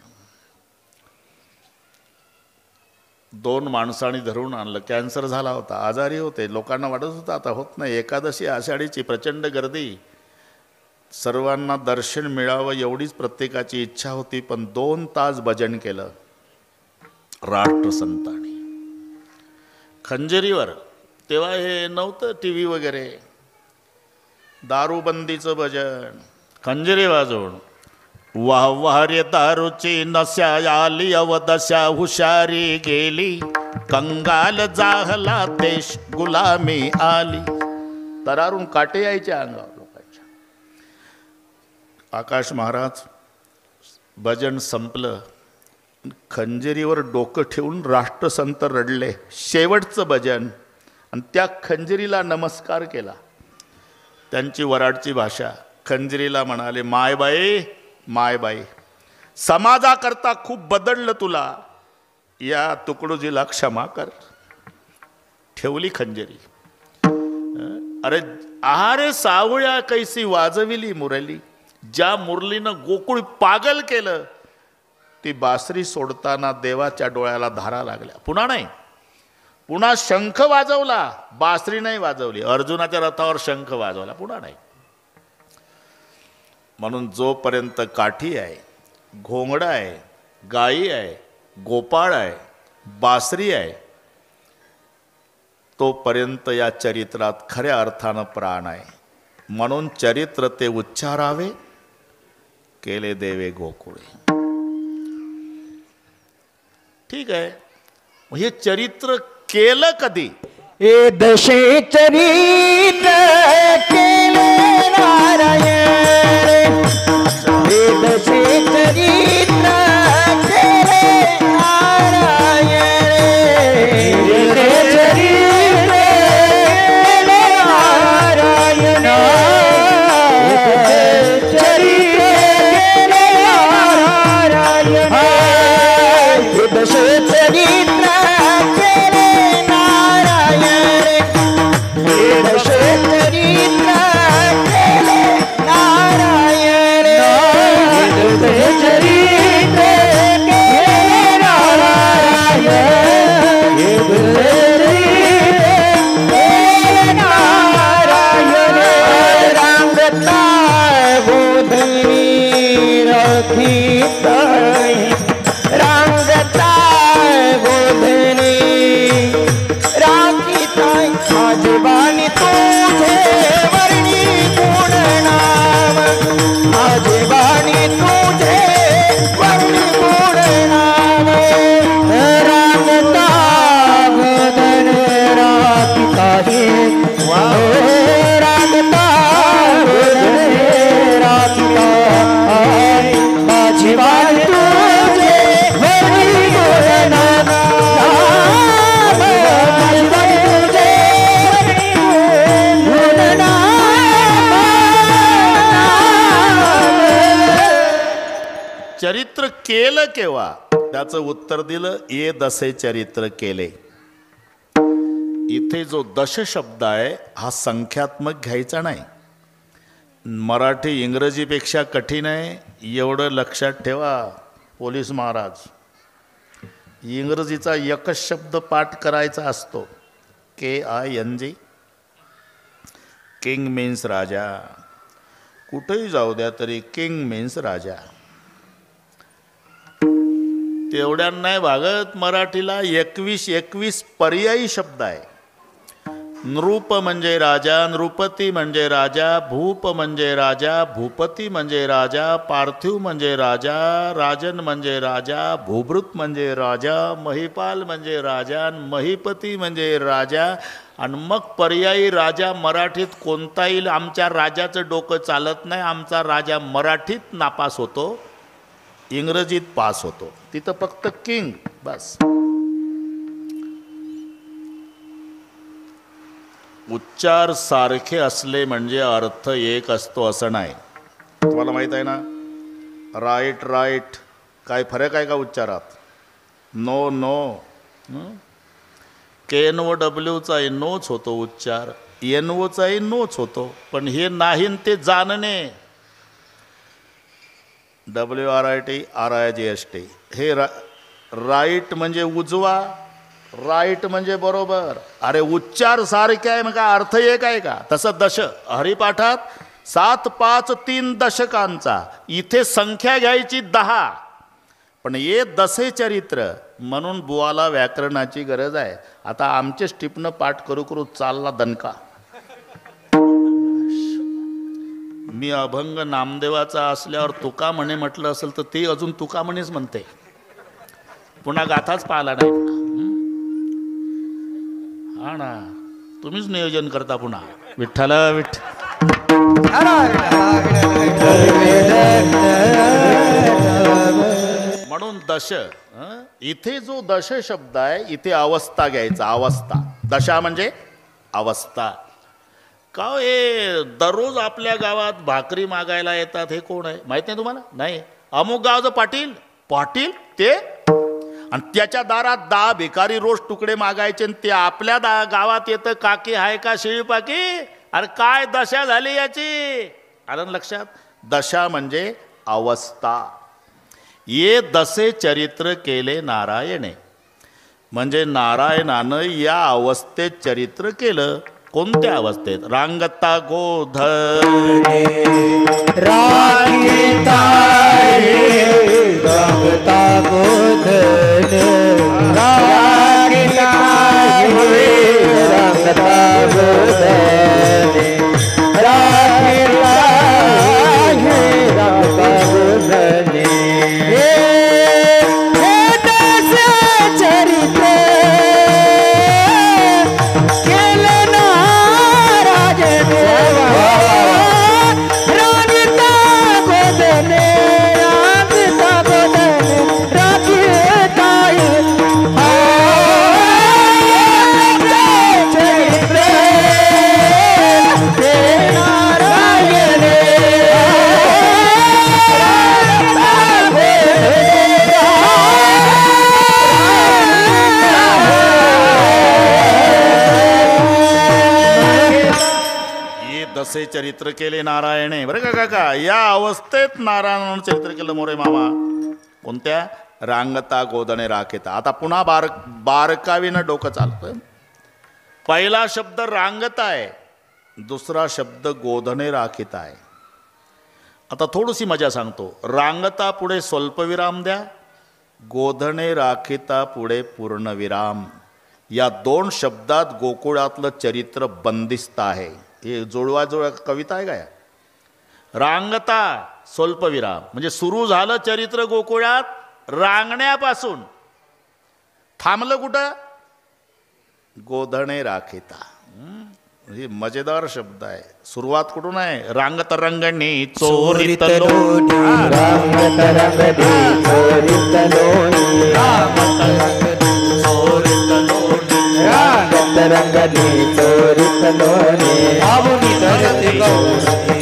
2 माणसांनी धरून आणलं. कॅन्सर झाला होता, आजारी होते, लोकांना वाटत होतं आता होत नाही. एकादशी आषाढीची प्रचंड गर्दी, सर्वांना दर्शन मिळावं एवढीच प्रत्येकाची इच्छा होती. पण 2 तास भजन केलं राष्ट्रसंतांनी खंजेरीवर. तेव्हा हे नव्हतं टी व्ही वगैरे. दारूबंदीचं भजन खंजेरी वाजवून. वाह वाह रे दारूची नशा आली अवदशा हुशारी गेली, कंगाल जाहला देश गुलामी आली. तरारून काटे यायचे अंगावर लोकांच्या. आकाश महाराज भजन संपलं, खंजेरीवर डोकं ठेवून राष्ट्रसंत रडले. शेवटचं भजन, आणि त्या खंजेरीला नमस्कार केला. त्यांची वराडची भाषा. खंजेरीला म्हणाले, मायबाई मायबाई, समाजाकरता खूप बदललं तुला, या तुकडोजीला क्षमा कर. ठेवली खंजेरी. अरे सावळ्या कैसी वाजविली मुरली, ज्या मुरलीनं गोकुळ पागल केलं, ती बासरी सोडताना देवाच्या डोळ्याला धारा लागल्या. पुन्हा नाही, पुन्हा शंख वाजवला, बासरी नाही वाजवली. अर्जुनाच्या रथावर शंख वाजवला, पुन्हा नाही. म्हणून जोपर्यंत काठी आहे, घोंगडा आहे, गायी आहे, गोपाळ आहे, बासरी आहे, तोपर्यंत या चरित्रात खऱ्या अर्थानं प्राण आहे. म्हणून चरित्र ते उच्चारावे, केले देवे गोकुळे. ठीक आहे, हे चरित्र केलं कधी? हे दशे चरित्र केले नारायण, हे दशे चरित्र केले नारायण, हे चरित्र केले नारायण, हे चरित्र केले नारायण, हे दशे चरित्र केले नारायण, हे दशे चरित्र केले नारायण, हे दशे चरित्र केले नारायण, हे केले नारायण. रांगता गोधनी रखित, रांगता गोधनी राखित, माझे बाणी तुझे वर्णी गुण नाम, माझे बाणी तुझे वर्णी गुण नाम. रांगता गोधन राखित आहे, रांगता गोधन राखित आहे, माझी बाणी तुझे वर्णी गुण नाम, माझी बाणी तुझे वर्णी गुण नाम. चरित्र केलं केव्हा? त्याचं उत्तर दिलं, ये दसे चरित्र केले. इथे जो दश शब्द आहे हा संख्यात्मक घ्यायचा नाही. मराठी इंग्रजीपेक्षा कठीण आहे, एवढं लक्षात ठेवा पोलीस महाराज. इंग्रजीचा एकच शब्द पाठ करायचा असतो, KING. किंग मीन्स राजा. कुठेही जाऊ द्या तरी किंग मीन्स राजा. तेवढ्या नाही भागत. मराठीला 21 पर्यायी शब्द आहे. नृप म्हणजे राजा, नृपती म्हणजे राजा, भूप म्हणजे राजा, भूपती म्हणजे राजा, पार्थिव म्हणजे राजा, राजन म्हणजे राजा, भूभृत म्हणजे राजा, महिपाल म्हणजे राजा, महिपती म्हणजे राजा. आणि मग पर्यायी राजा मराठीत कोणता येईल? आमच्या राजाचं डोकं चालत नाही. आमचा राजा मराठीत नापास होतो, इंग्रजीत पास होतो. तिथं फक्त किंग बस. उच्चार सारखे असले म्हणजे अर्थ एक असतो असं नाही. तुम्हाला माहीत आहे ना, राईट राईट काय फरक आहे का उच्चारात? No no. केन व डब्ल्यूचाही नोच होतो उच्चार, एन ओचाही नोच होतो. पण हे नाही ते जाणणे. WRIT RIGST हे राईट म्हणजे उजवा, राईट म्हणजे बरोबर. अरे उच्चार सारखे आहे, मग अर्थ एक आहे का? तसं दश हरिपाठात 7 5 3 दशकांचा, इथे संख्या घ्यायची 10. पण हे दसे चरित्र म्हणून बुवाला व्याकरणाची गरज आहे. आता आमचे स्टिपनं पाठ करू करू चालला दणका. मी अभंग नामदेवाचा असल्यावर तुका म्हणे म्हटलं असेल तर ते अजून तुका म्हणेच म्हणते. पुन्हा गाथाच पाहिला नाही. हा ना, तुम्हीच नियोजन करता पुन्हा. विठ्ठल म्हणून दश. इथे जो दश शब्द आहे, इथे अवस्था घ्यायचा. अवस्था. दशा म्हणजे अवस्था. का हे दररोज आपल्या गावात भाकरी मागायला येतात हे कोण आहे माहित नाही तुम्हाला? नाही. अमुक गावचं पाटील. पाटील ते, आणि त्याच्या दारात 10 भिकारी रोज तुकडे मागायचे, आणि ते आपल्या गावात येतं काकी आहे का शेळीपाकी? अरे काय दशा झाली याची? आलं लक्षात? दशा म्हणजे अवस्था. ये दसे चरित्र केले नारायणे, म्हणजे नारायणानं या अवस्थेत चरित्र केलं. कोणत्या अवस्थेत? रांगता गोधने रांगता गोधने रांगता गोधने दसे चरित्र केले नारायणे. बरं का काका, या अवस्थेत नारायणानं चरित्र केलं मोरे मामा. कोणत्या? रांगता गोधने राखेता. आता पुन्हा बारकावीनं डोकं चालतं. पहिला शब्द रांगता आहे, दुसरा शब्द गोधने राखिता आहे. आता थोडीशी मजा सांगतो. रांगता पुढे स्वल्पविराम द्या, गोधने राखिता पुढे पूर्णविराम. या 2 शब्दात गोकुळातलं चरित्र बंदिस्त आहे. हे जुळवा कविता आहे काय? रांगता स्वल्पविराम म्हणजे सुरू झालं चरित्र गोकुळात रांगण्यापासून. थांबलं कुठं? गोधणे राखिता. हे मजेदार शब्द आहे. सुरुवात कुठून आहे? रांगत रंगणी चोरीत लोणी, रांगत रंगणी चोरीत लोणी, रांगत रंगणी चोरीत लोणी, रांगत रंगणी चोरीत लोणी. धावणी धरती गवळणी,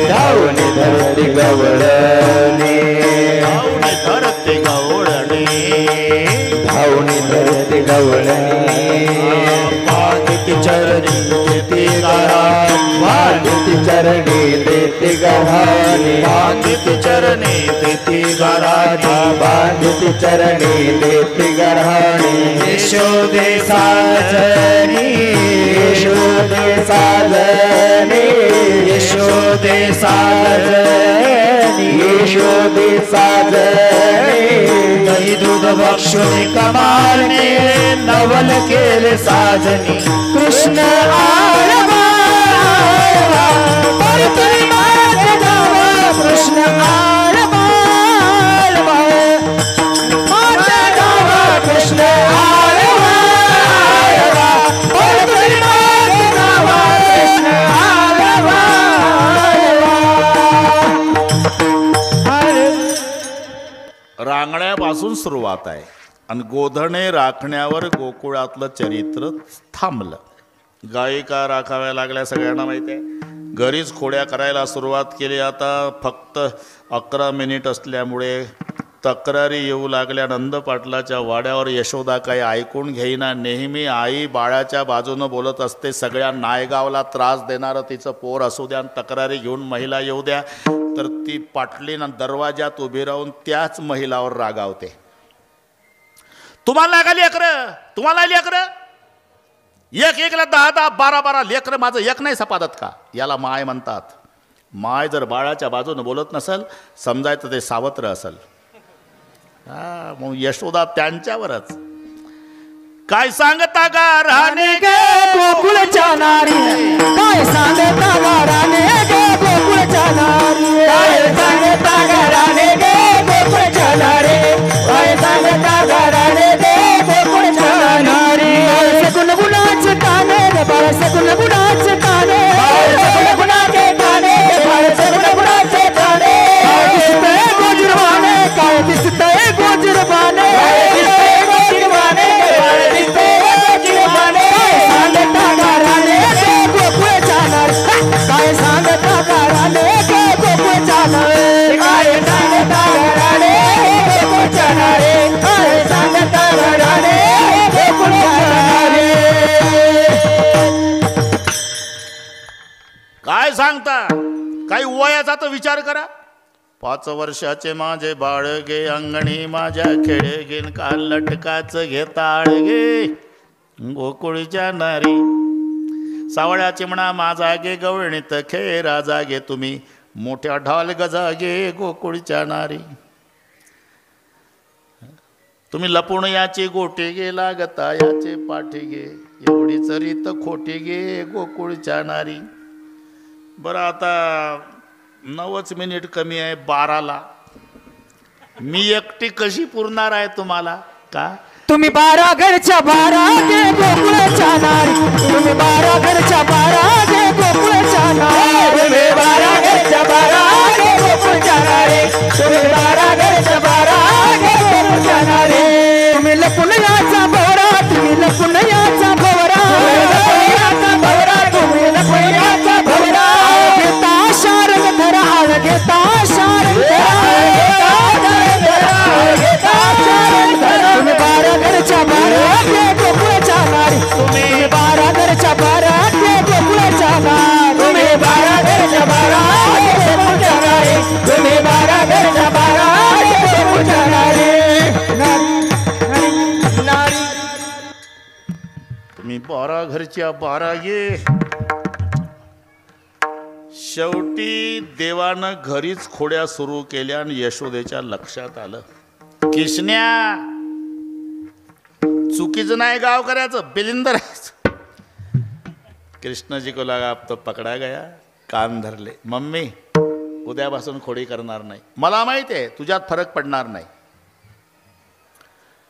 धावणी धरती गवळणी, धावणी धरती गवळणी, धावणी धरती गवळणी. पादिती चरणी देती गराणी, पादिती चरणी देती गराणी, पादिती चरणी देती गराणी, पादिती चरणी देती गराणी. यशोदे साजनी, यशोदे साजनी, यशोदे साजनी, यशोदे साजनी. दही दूध बक्षुनी कमाल केले नवल केले साजनी कृष्ण आळवा परतुरी माझे गावा कृष्ण आळवा माझे गावा कृष्ण आळवा परतुरी माझे गावा कृष्ण आळवा रांगण्यापासून सुरुवात आहे आणि गोधणे राखण्यावर गोकुळातलं चरित्र थांबलं. गायिका राखाव्या लागल्या सगळ्यांना माहिती आहे. घरीच खोड्या करायला सुरुवात केली. आता फक्त 11 मिनिट असल्यामुळे तक्रारी येऊ लागल्या. नंद पाटलाच्या वाड्यावर यशोदा काही ऐकून घेईना. नेहमी आई बाळाच्या बाजूनं बोलत असते. सगळ्या नायगावला त्रास देणारं तिचं पोर असू द्या, तक्रारी घेऊन महिला येऊ द्या, तर ती पाटलीनं दरवाजात उभी राहून त्याच महिलावर रागावते. तुम्हाला नाही का लेकरं? तुम्हाला लेकरं? एक एकला 10-10, 12-12 लेकरं, माझं एक नाही सपादत का? याला माय म्हणतात. माय जर बाळाच्या बाजूनं बोलत नसेल समजायचं ते सावत्र असेल. हा, मग यशोदा त्यांच्यावरच. काय सांगता गा राणे गे गोकुळच्या नारी काय सांगता गाराने गे गोकुळच्या नारी काय सांगता गाराने गे गोकुळच्या नारी काय सांगता गाराने गे गोकुळच्या नारी सगुण गुणाचे काने बाळ सगुण गुणाचे काने सगुण गुणाचे काने बाळ सगुण गुणाचे काने दिसते गोजरवाने काय दिसते गोजरवाने दिसते गोजरवाने दिसते गोजरवाने सांगता गाराने गे गोकुळच्या नारी काय सांगता गाराने गे गोकुळच्या नारी काय सांगता गाराने गे गोकुळच्या नारी काय सांगता गाराने गे गोकुळच्या नारी काय सांगता? काही वयाचा तर विचार करा. 5 वर्षाचे माझे बाळ गे अंगणी माझ्या खेळे घेन का लटकाच घेताळ गे गोकुळच्या नारी सावळ्या चिमणा माझा गे गवळणीत खेरा जागे तुम्ही मोठ्या ढाल गजा गे गोकुळच्या नारी तुम्ही लपून याची गोटी गे लागता याचे पाठी गे एवढी चरीत खोटी गे गोकुळच्या नारी. बरं आता 9 मिनिट कमी आहे 12ला. मी एकटी कशी पुरणार आहे तुम्हाला का? तुम्ही 12 घरच्या 12 गे गोकुळच्या नारी तुम्ही 12 घरच्या 12 गे गोकुळच्या नारी तुम्ही 12 घरच्या 12 गे गोकुळच्या नारी तुम्ही 12 घरच्या 12 गे गोकुळच्या नारी तुम्ही लपून याचा भवरा तुम्ही लपून याचा भवरा तुम्ही लपून याचा भवरा घेता शारंग धरा आळ घेता शारंग घेता शारंग धरा तुम्ही 12 घरच्या 12 गे गोकुळच्या नारी तुम्ही 12 घरच्या 12 गे गोकुळच्या नारी तुम्ही 12 घरच्या 12 गे गोकुळच्या नारी तुम्ही 12 घरच्या 12 गे गोकुळच्या नारी नारी तुम्ही 12 घरच्या 12 ये. शेवटी देवानं घरीच खोड्या सुरू केल्या आणि यशोदेच्या लक्षात आलं किसन्या चुकीचं नाही गाव करायचं बिलिंदर. कृष्ण जी को लगा अब तो पकड़ा गया. कान धरले. मम्मी उद्यापासून खोडी करणार नाही. मला माहिती आहे तुझ्यात फरक पडणार नाही.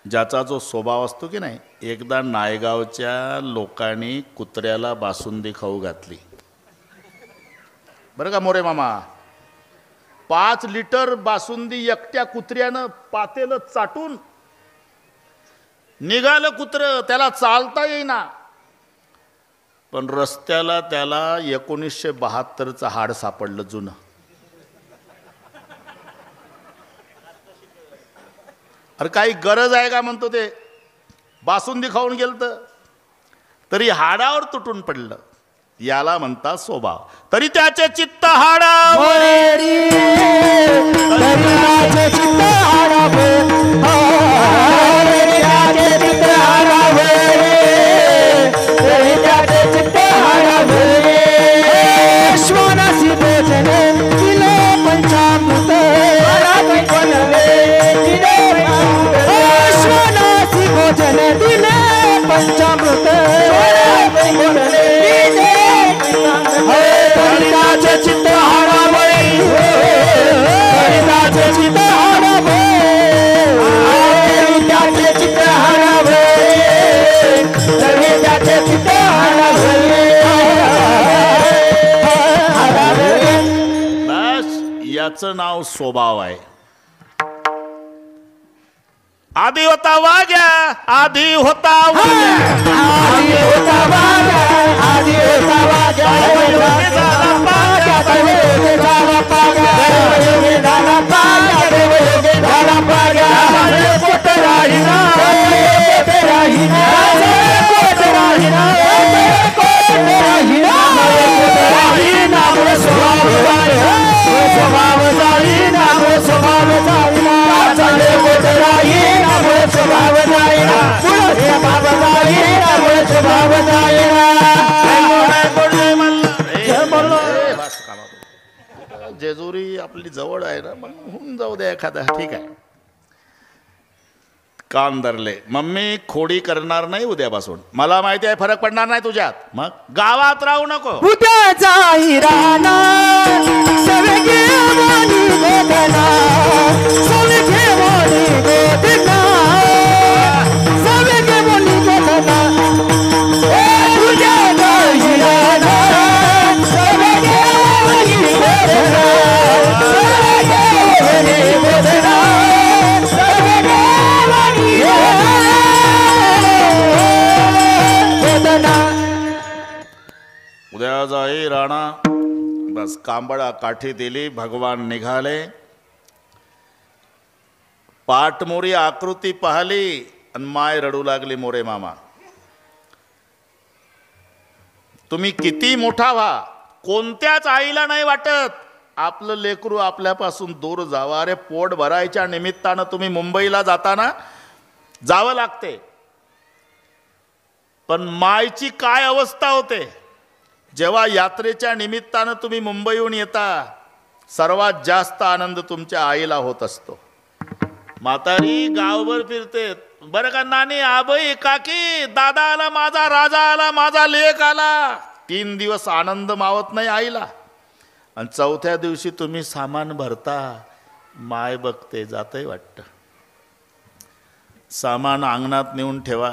ज्याचा जो स्वभाव असतो की नाही. एकदा नायगावच्या लोकांनी कुत्र्याला बासुंदी खाऊ घातली बरं का मोरे मामा. 5 लिटर बासुंदी एकट्या कुत्र्यानं पातेलं चाटून निघालं कुत्र. त्याला चालता येईना पण रस्त्याला त्याला 1972चं हाड सापडलं जुनं. अरे काही गरज आहे का म्हणतो ते. बासुंदी खाऊन गेलं तरी हाडावर तुटून पडलं. याला म्हणतात स्वभाव. तरी त्याचे चित्त हाडावर श्वानासी भोजन किलो पंचामृत याचं नाव स्वभाव आहे. आधी होता वाघ्या, आधी होता वाघ्या, आधी होता वाघ्या, आधी होता वाघ्या, दैवयोगी झाला पाग्या, दैवयोगी झाला पाग्या, दैवयोगी झाला पाग्या, दैवयोगी झाला पाग्या. कोट राहिना, कोट राहिना, कोट राहिना, कोट राहिना, स्वभाव जाईना, स्वभाव जाईना, स्वभाव जाईना, चाले कोट राहिना, स्वभाव जाईना, पुढे स्वभाव जाईना, स्वभाव जाईना. जेजुरी आपली जवळ आहे ना, मग होऊन जाऊ द्या एखादा. ठीक आहे. कान धरले. मम्मी खोडी करणार नाही उद्यापासून. मला माहिती आहे फरक पडणार नाही तुझ्यात. मग गावात राहू नको. उद्या जाई राहणार सवगे वाणी गोदना, सवगे वाणी गोदना, सवगे वाणी गोदना. उद्या जाई राहणार सवगे वाणी गोदना, सवगे वाणी गोदना, सवगे वाणी गोदना. उद्या जाई राणा. बस कांबळा काठी दिली. भगवान निघाले. पाठमोरी आकृती पाहिली आणि माय रडू लागली. मोरे मामा तुम्ही किती मोठा व्हा, कोणत्याच आईला नाही वाटत आपलं लेकरू आपल्यापासून दूर जावं. अरे पोट भरायच्या निमित्तानं तुम्ही मुंबईला जाताना जावं लागते, पण मायची काय अवस्था होते जेव्हा यात्रेच्या निमित्तानं तुम्ही मुंबईहून येता. सर्वात जास्त आनंद तुमच्या आईला होत असतो. म्हातारी गावभर फिरते. बरं का नानी, आबई, काकी, दादा आला माझा, राजा आला माझा, लेक आला. 3 दिवस आनंद मावत नाही आईला. आणि चौथ्या दिवशी तुम्ही सामान भरता. माय बघते, जातंय वाटतं. सामान अंगणात नेऊन ठेवा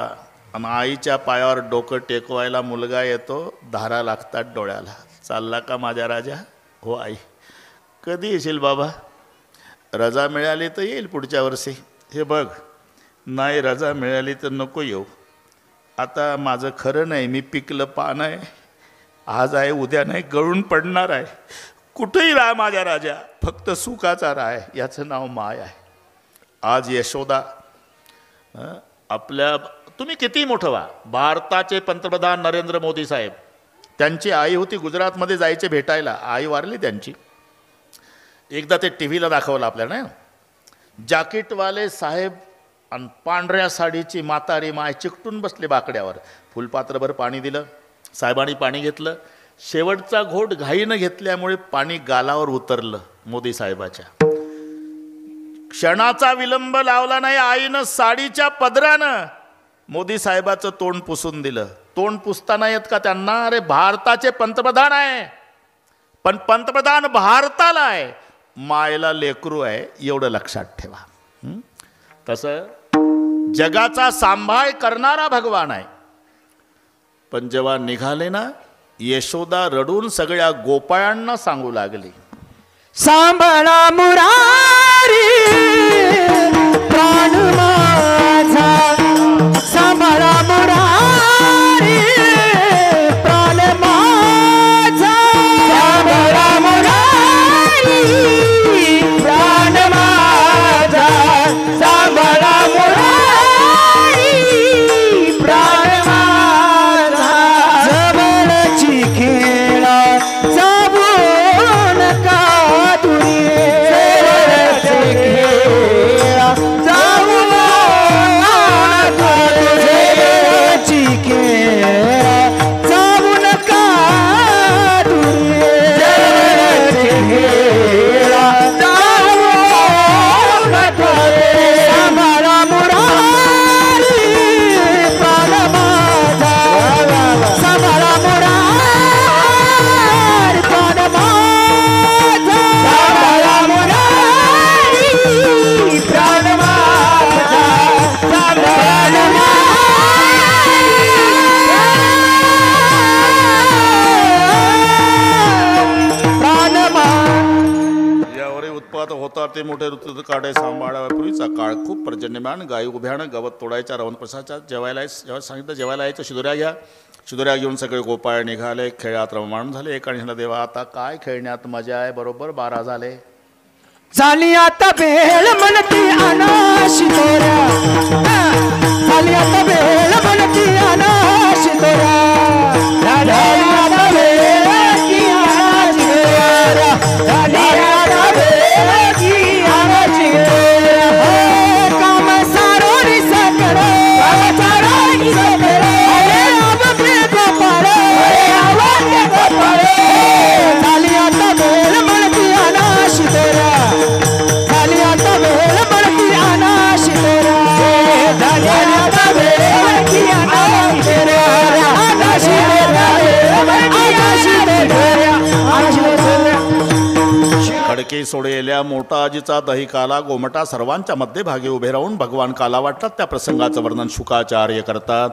आणि आईच्या पायावर डोकं टेकवायला मुलगा येतो. धारा लागतात डोळ्याला. चालला का माझ्या राजा? हो आई. कधी येशील बाबा? रजा मिळाली तर येईल पुढच्या वर्षी. हे बघ, नाही रजा मिळाली तर नको येऊ. आता माझं खरं नाही, मी पिकलं पान आहे. आज आहे उद्या नाही, गळून पडणार आहे. कुठेही राहा माझ्या राजा, फक्त सुखाचा राह. याचं नाव माय आहे. आज यशोदा आपल्या, तुम्ही किती मोठं व्हा, भारताचे पंतप्रधान नरेंद्र मोदी साहेब, त्यांची आई होती गुजरातमध्ये जायचे भेटायला. आई वारली त्यांची. एकदा ते टी व्हीला दाखवलं आपल्याला. जॅकेटवाले साहेब आणि पांढऱ्या साडीची म्हातारी माय चिकटून बसले बाकड्यावर. फुलपात्रभर पाणी दिलं. साहेबांनी पाणी घेतलं. शेवटचा घोट घाईनं घेतल्यामुळे पाणी गालावर उतरलं मोदी साहेबाच्या. क्षणाचा विलंब लावला नाही. आईनं साडीच्या पदरानं मोदी साहेबाचं तोंड पुसून दिलं. तोंड पुसताना येत का त्यांना? अरे भारताचे पंतप्रधान आहे, पण पंतप्रधान भारताला आहे, मायला लेकरू आहे, एवढं लक्षात ठेवा. तसं जगाचा सांभाळ करणारा भगवान आहे. पण जेव्हा निघाले ना, यशोदा रडून सगळ्या गोपाळांना सांगू लागली, सांभाळा मुरारी प्राण माझा, सांभाळा मुरारी प्राण माझा, सांभाळा मुरारी प्राण माझा, सांभाळा मुरारी प्राण माझा. जवळची खेळा जाऊ नका दुरी, उत्पात होता ते मोठे ऋतू काढे सांभाळावा. पूर्वीचा काळ खूप पर्जन्यमान. गायी उभ्यानं गवत तोडायच्या. रावण प्रसादच्या जेवायला सांगितलं जेवायला यायचं. शिदोऱ्या घ्या. शिदोऱ्या घेऊन सगळे गोपाळ निघाले. खेळात रममाण झाले. एकाने म्हटलं देवा आता काय खेळण्यात मजा आहे. बरोबर 12 झाले. झाली आता बेळ म्हणती अनाशी तोऱ्या, झाली आता बेळ म्हणती अनाशी तोऱ्या, झाली आता बेळ की अनाशी तोऱ्या, झाली आता बेळ की अनाशी तोऱ्या. काम सारोनी सकळ, काम सारोनी सकळ, आवडे गोपाळ, आवडे गोपाळ. झाली आता बेळ म्हणती अनाशी तोऱ्या, खडके सोडेल्या मोठा आजीचा दही काला गोमटा सर्वांच्या मध्यभागी उभे राहून भगवान काला वाटतात. त्या प्रसंगाचं वर्णन शुकाचार्य करतात.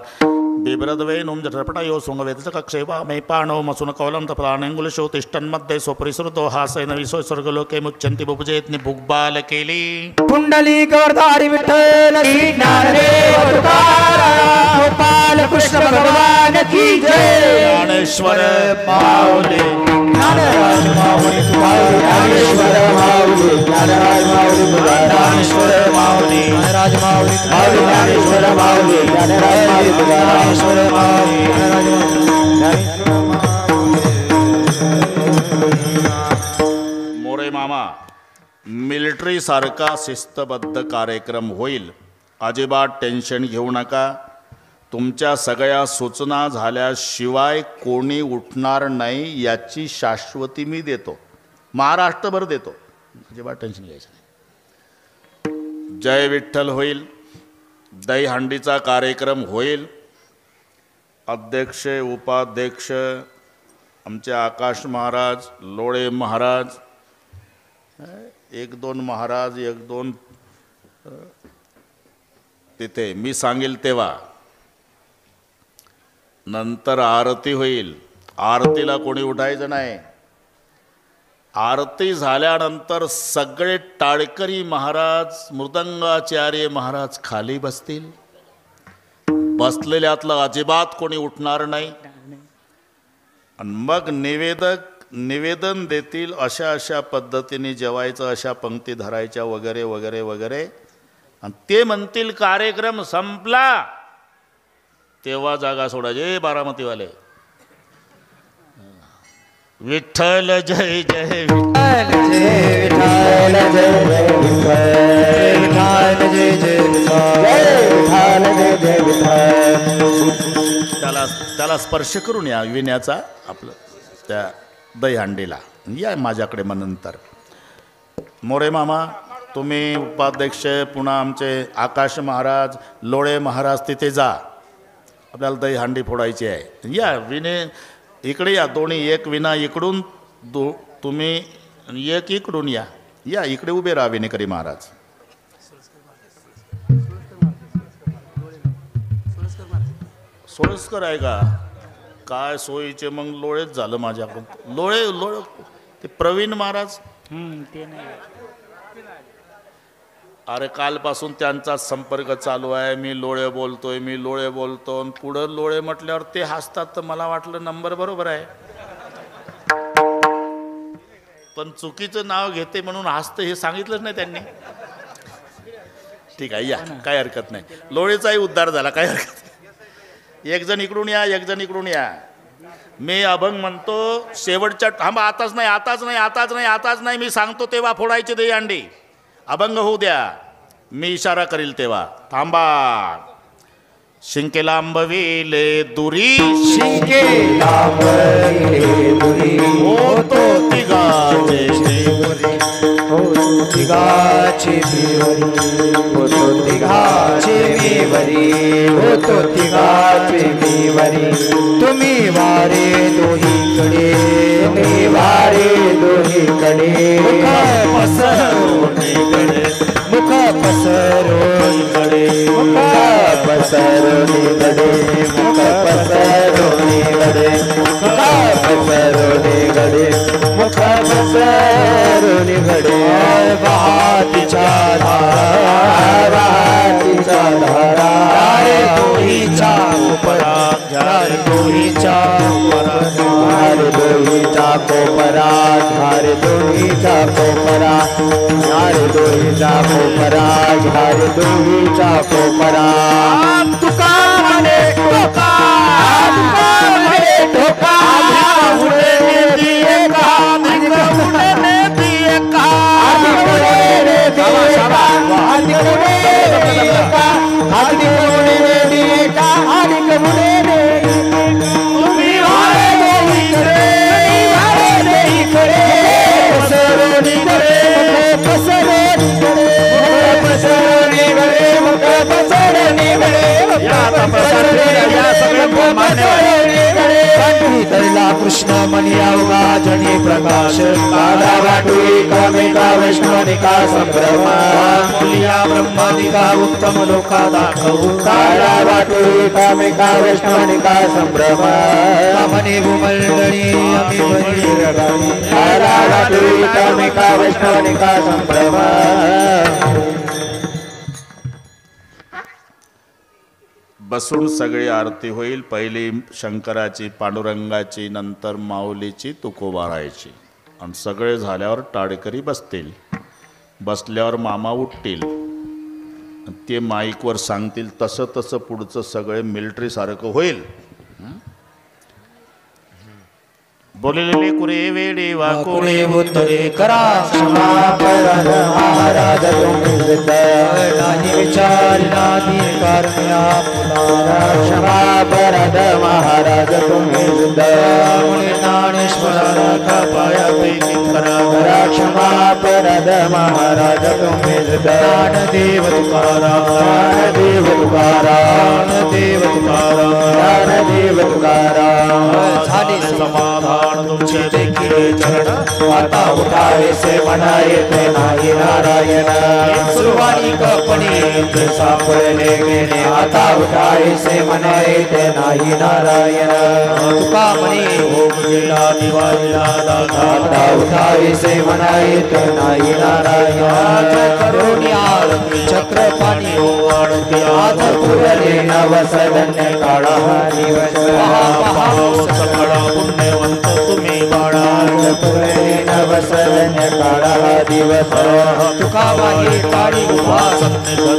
बिब्रदवे नोम जठरपटा यो सोंगवेदच कक्षेवा मै पाणो मसून कौलम तपलानेंगुल शो तिष्ठन्मध्ये स्वपरिसृतो हासैन विसो स्वर्गलोके मुच्यंती बुभुजेतनी भुगबाल केली. कुंडली गौरधारी विठ्ठल की ज्ञानदेव तुकाराम गोपाल कृष्ण भगवान की जय. ज्ञानेश्वर माऊली ज्ञानराज माऊली ज्ञानेश्वर माऊली ज्ञानराज माऊली ज्ञानेश्वर माऊली ज्ञानराज माऊली ज्ञानेश्वर माऊली ज्ञानराज माऊली ज्ञानेश्वर माऊली ज्ञानराज माऊली. मोरे मामा मिलिटरी सारखा शिस्तबद्ध कार्यक्रम होईल. अजिबात टेन्शन घेऊ नका. तुमच्या सगळ्या सूचना झाल्याशिवाय कोणी उठणार नाही याची शाश्वती मी देतो. महाराष्ट्रभर देतो. अजिबात टेन्शन घ्यायचं नाही. जय विठ्ठल होईल. दहीहंडीचा कार्यक्रम होईल. अध्यक्ष उपाध्यक्ष आमचे आकाश महाराज, लोळे महाराज, 1-2 महाराज 1-2 तिथे मी सांगेल तेव्हा. नंतर आरती होईल. आरतीला कोणी उठायचं नाही. आरती झाल्यानंतर सगळे टाळकरी महाराज, मृदंगाचार्य महाराज खाली बसतील. बसलेल्यातलं अजिबात कोणी उठणार नाही. आणि मग निवेदन देतील. अशा अशा पद्धतीने जेवायचं, अशा पंक्ती धरायच्या वगैरे वगैरे वगैरे. आणि ते म्हणतील कार्यक्रम संपला तेव्हा जागा सोडायचे. बारामतीवाले विठ्ठल जय जय विठ्ठल जय विठ्ठल जय विठ्ठल जय जय विठ्ठल जय जय विठ्ठल. त्याला स्पर्श करून या विण्याचा आपलं त्या दहीहंडीला या माझ्याकडे. मग नंतर मोरे मामा तुम्ही उपाध्यक्ष, पुन्हा आमचे आकाश महाराज, लोळे महाराज तिथे जा. आपल्याला दहीहंडी फोडायची आहे. या विने इकडे या. दोन्ही एक विना इकडून तुम्ही एक इकडून या. या इकडे उभे राहा विनेकरी महाराज. सोयीस्कर आहे का काय सोयीचे? मग लोळेच झालं माझ्याकडून. लोळे ते प्रवीण महाराज ते नाही. अरे कालपासून त्यांचा संपर्क चालू आहे. मी लोळे बोलतो पुढं लोळे म्हटल्यावर ते हसतात. तर मला वाटलं नंबर बरोबर आहे, पण चुकीचं नाव घेते म्हणून हसतं हे सांगितलंच नाही त्यांनी. ठीक आहे या, काय हरकत नाही. लोळेचाही उद्धार झाला, काय हरकत नाही. एक जण इकडून या, एक जण इकडून या. मी अभंग म्हणतो शेवटच्या. थांबा, आताच नाही मी सांगतो तेव्हा फोडायचे दहीहंडी. अभंग होऊ द्या, मी इशारा करील तेव्हा. थांबा. शिंके लांबविले दुरी, शिंके लांबविले दुरी, होतो तिघाचे तिघाचे मेवरी, होतो तिघाचे मेवरी, होतो तिघाचे मेवरी. तुम्ही वारे दोहीकडे, तुम्ही वारे दोहीकडे, मुख पसरोनीकडे, मुख पसरोनीकडे, मुख पसरोनीकडे, मुख पसरोनीकडे, मुख पसरोनीकडे, मुख पसरोनीकडे. रे दोहीचा कोपरा, घ्या रे दोहीचा कोपरा, घ्या रे दोहीचा कोपरा. तुका म्हणे टोका, तुका म्हणे टोका, उडे नेती एका, अधिक उडे नेती एका. अधिक उडे नेती एका, अधिक उडे नेती एका, अधिक उडे नेती एका, अधिक उडे नेती. तुम्ही वारे देईकडे, वारे देईकडे, पसरणीकडे, पसरणीकडे, पसरणीकडे, पसरणीकडे, धरला कृष्ण मनी अवघा जनी प्रकाश, काला वाटुई कामिका वैष्णवनिका संभ्रम, मुलिया ब्रह्मादिका उत्तम लोका दाखवू, काला वाटुई कामिका वैष्णवनिका संभ्रम, मनी भूमंडळी आम्ही बहिरगामी, काला वाटुई कामिका वैष्णवनिका संभ्रम. बसून सगळी आरती होईल. पहिली शंकराची, पांडुरंगाची, नंतर माऊलीची, तुकोबारायची. आणि सगळे झाल्यावर टाळकरी बसतील. बसल्यावर मामा उठतील. ते माईकवर सांगतील तसं तसं पुढचं सगळे मिलिटरीसारखं होईल. बोललेले कुरे वेडे वाकुळे होतरे करा क्षमा परद महाराज तुम्ही सिद्ध नाही विचार नाही कारण आपला क्षमा परद महाराज तुम्ही सिद्ध ज्ञानेश्वरा का पाया पैकी करा क्षमा परद महाराज तुम्ही सिद्ध ज्ञानदेव तुकाराम, ज्ञानदेव तुकाराम, ज्ञानदेव तुकाराम, ज्ञानदेव तुकाराम. झाले समाधान तुमचे देखील चरण, आता उठावेसे म्हणा येते नाही नारायण. सुरुवाती कपणी सापडले गेले, आता उठावेसे म्हणा येते नाही नारायण. तुका म्हणे हो गेला दिवाळीला दादा, आता उठावेसे म्हणा येते नाही नारायण. करुणी आरती चक्र पाणी ओवाळते, आज पुरले नवसदन्य काळा दिवस. सकाळा पुण्यवंत तुम्ही बाळा, नवसदन्य काळा दिवस. तुकाबाई काळी उभा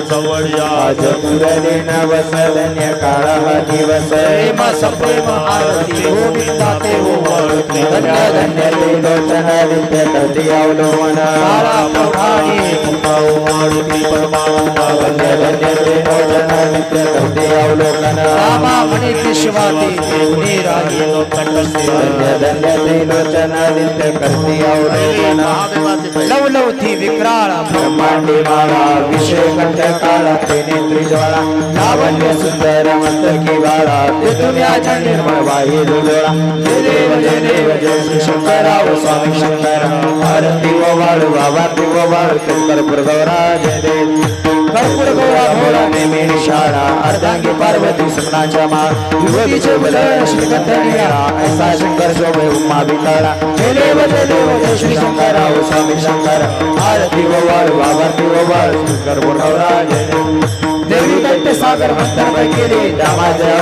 जवळ आज पुरले नवसदन्य काळा दिवस. प्रेम सप्रेम आरती गोविंदा ते ओवाळते, धन्य धन्य ते लोचन नित्य तटी अवलोकन. काळा प्रभाणी ओवाळती परमात्मा, धन्य धन्य ते लोचन नित्य तटी अवलोकन. रामा म्हणे विश्वाती देवनी राही लोकटस्ते, धन्य धन्य ते लोचन नित्य करती अवलोकन. लवलवती विक्राळ ब्रह्मांडी माळा, विषय कंठ काळा ते नेत्री ज्वाळा, लावण्य सुंदर मस्तकी बाळा, ते दुनियाच्या निर्मळ वाही डोळा. जय देव जय देव जय श्री शंकराव स्वामी शंकर, आरती व वाळू आरती व वाळू कर्पूर गौरा जय देव. कर्पूर गौरा घोडा नेमी निशाणा, अर्धांगी पार्वती सुमनाच्या माळ, विभूतीचे उदय श्रीकंठ निळा, ऐसा शंकर शोभे उमा विकाळा. जय देव जय देव जय श्री शंकराव स्वामी शंकर, आरती व वाळू आरती व वाळू कर्पूर गौरा जय देव. देवी दैत्य सागर मंथन केले, दामाच्या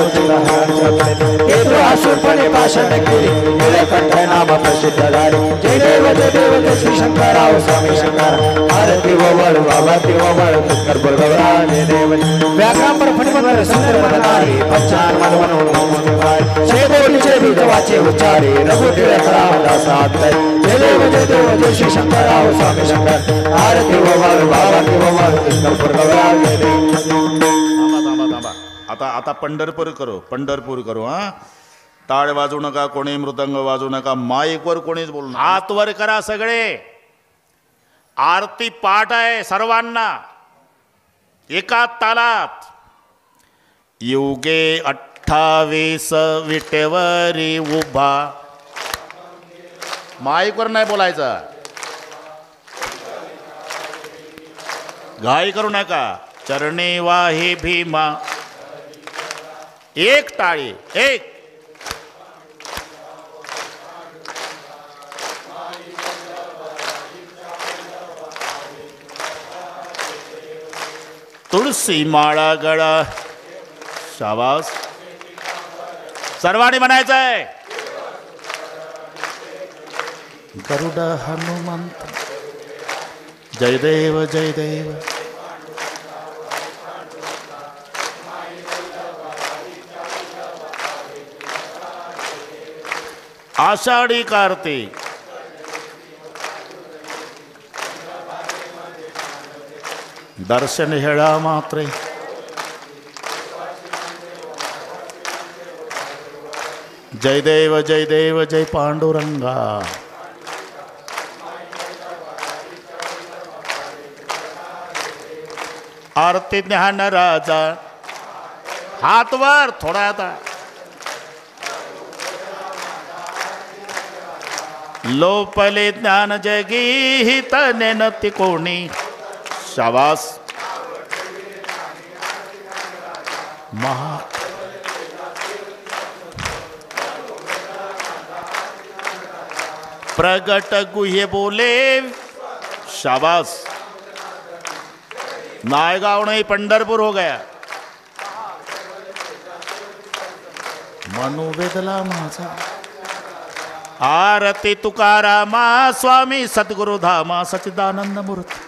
केतू आसूरपणे भाषण केले, निळकंठ नाम प्रसिद्ध झाले. जय देव जय देव जय श्री शंकराव स्वामी शंकर, आरती व वाळू आरती व वाळू कर्पूर गौरा जय देव. व्याघ्रांबर फणीमंत्र सुंदर मनधारी, पंचान मनवण शेतोलीचे विधवाचे उच्चारे, रघुवीर रामदासात. जय देव जय देव जय श्री शंकराव स्वामी शंकर, आरती व वाळू आरती व वाळू कर्पूर गौरा जय देव. आता आता पंढरपूर करू. हा, टाळ वाजू नका, कोणी मृदंग वाजू नका, माईकवर कोणीच बोलू नका. हात वर करा सगळे. आरती पाठ आहे सर्वांना एका तालात. युगे 28 विटेवरी उभा. माईकवर नाही बोलायचं, घाई करू नका. चरणी वाही भीमा. एक टाळी, एक. तुळसी माळा गळा. शाबास. सर्वांनी म्हणायचं आहे. गरुड हनुमंत जय देव जय देव. आषाढी कार्तिक दर्शन हेळा मात्रे जय देव जय देव जय पांडुरंगा. आरती ज्ञान राजा हात वर थोडा आता. लोपले ज्ञान जगी हित नेनती कोणी शाबास. महा प्रगट गुह्य बोले शाबास. नायगांव नहीं पंढरपूर हो गया. मनुवेदला माझा आरती तुकारामा स्वामी सद्गुरु धामा सच्चिदानंद मूर्ती.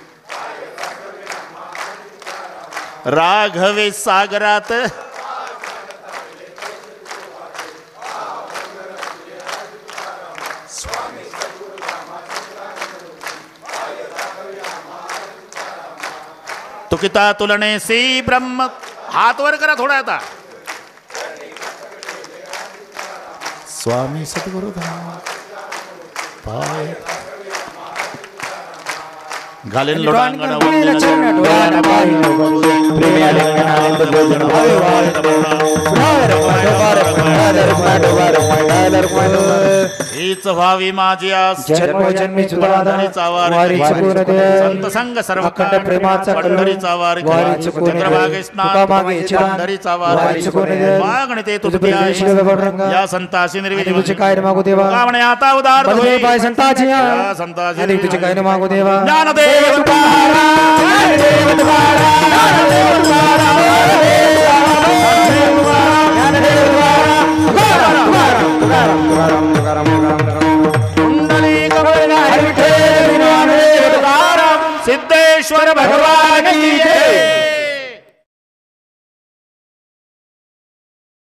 राघवे सागरात तुकिता तुलने सी ब्रह्म. हात वर करा थोडा आता. स्वामी सद्गुरु धाम पाय घालीन लोटांगण हीच व्हावी माझी आस जन्मोजन्मी पंढरीचा वारी संत संग सर्व प्रेमाचा पंढरीचा वारी चंद्रभागे स्नान पंढरीचा वारी मागणे ते तुझे या संताशी निर्विधी तुझे काय मागू देवा. कामणे आता उदार होई पाय संताची या संताशी आणि तुझे काय मागू देवा. ज्ञानदेव सिद्धेश्वर भगवान की जय.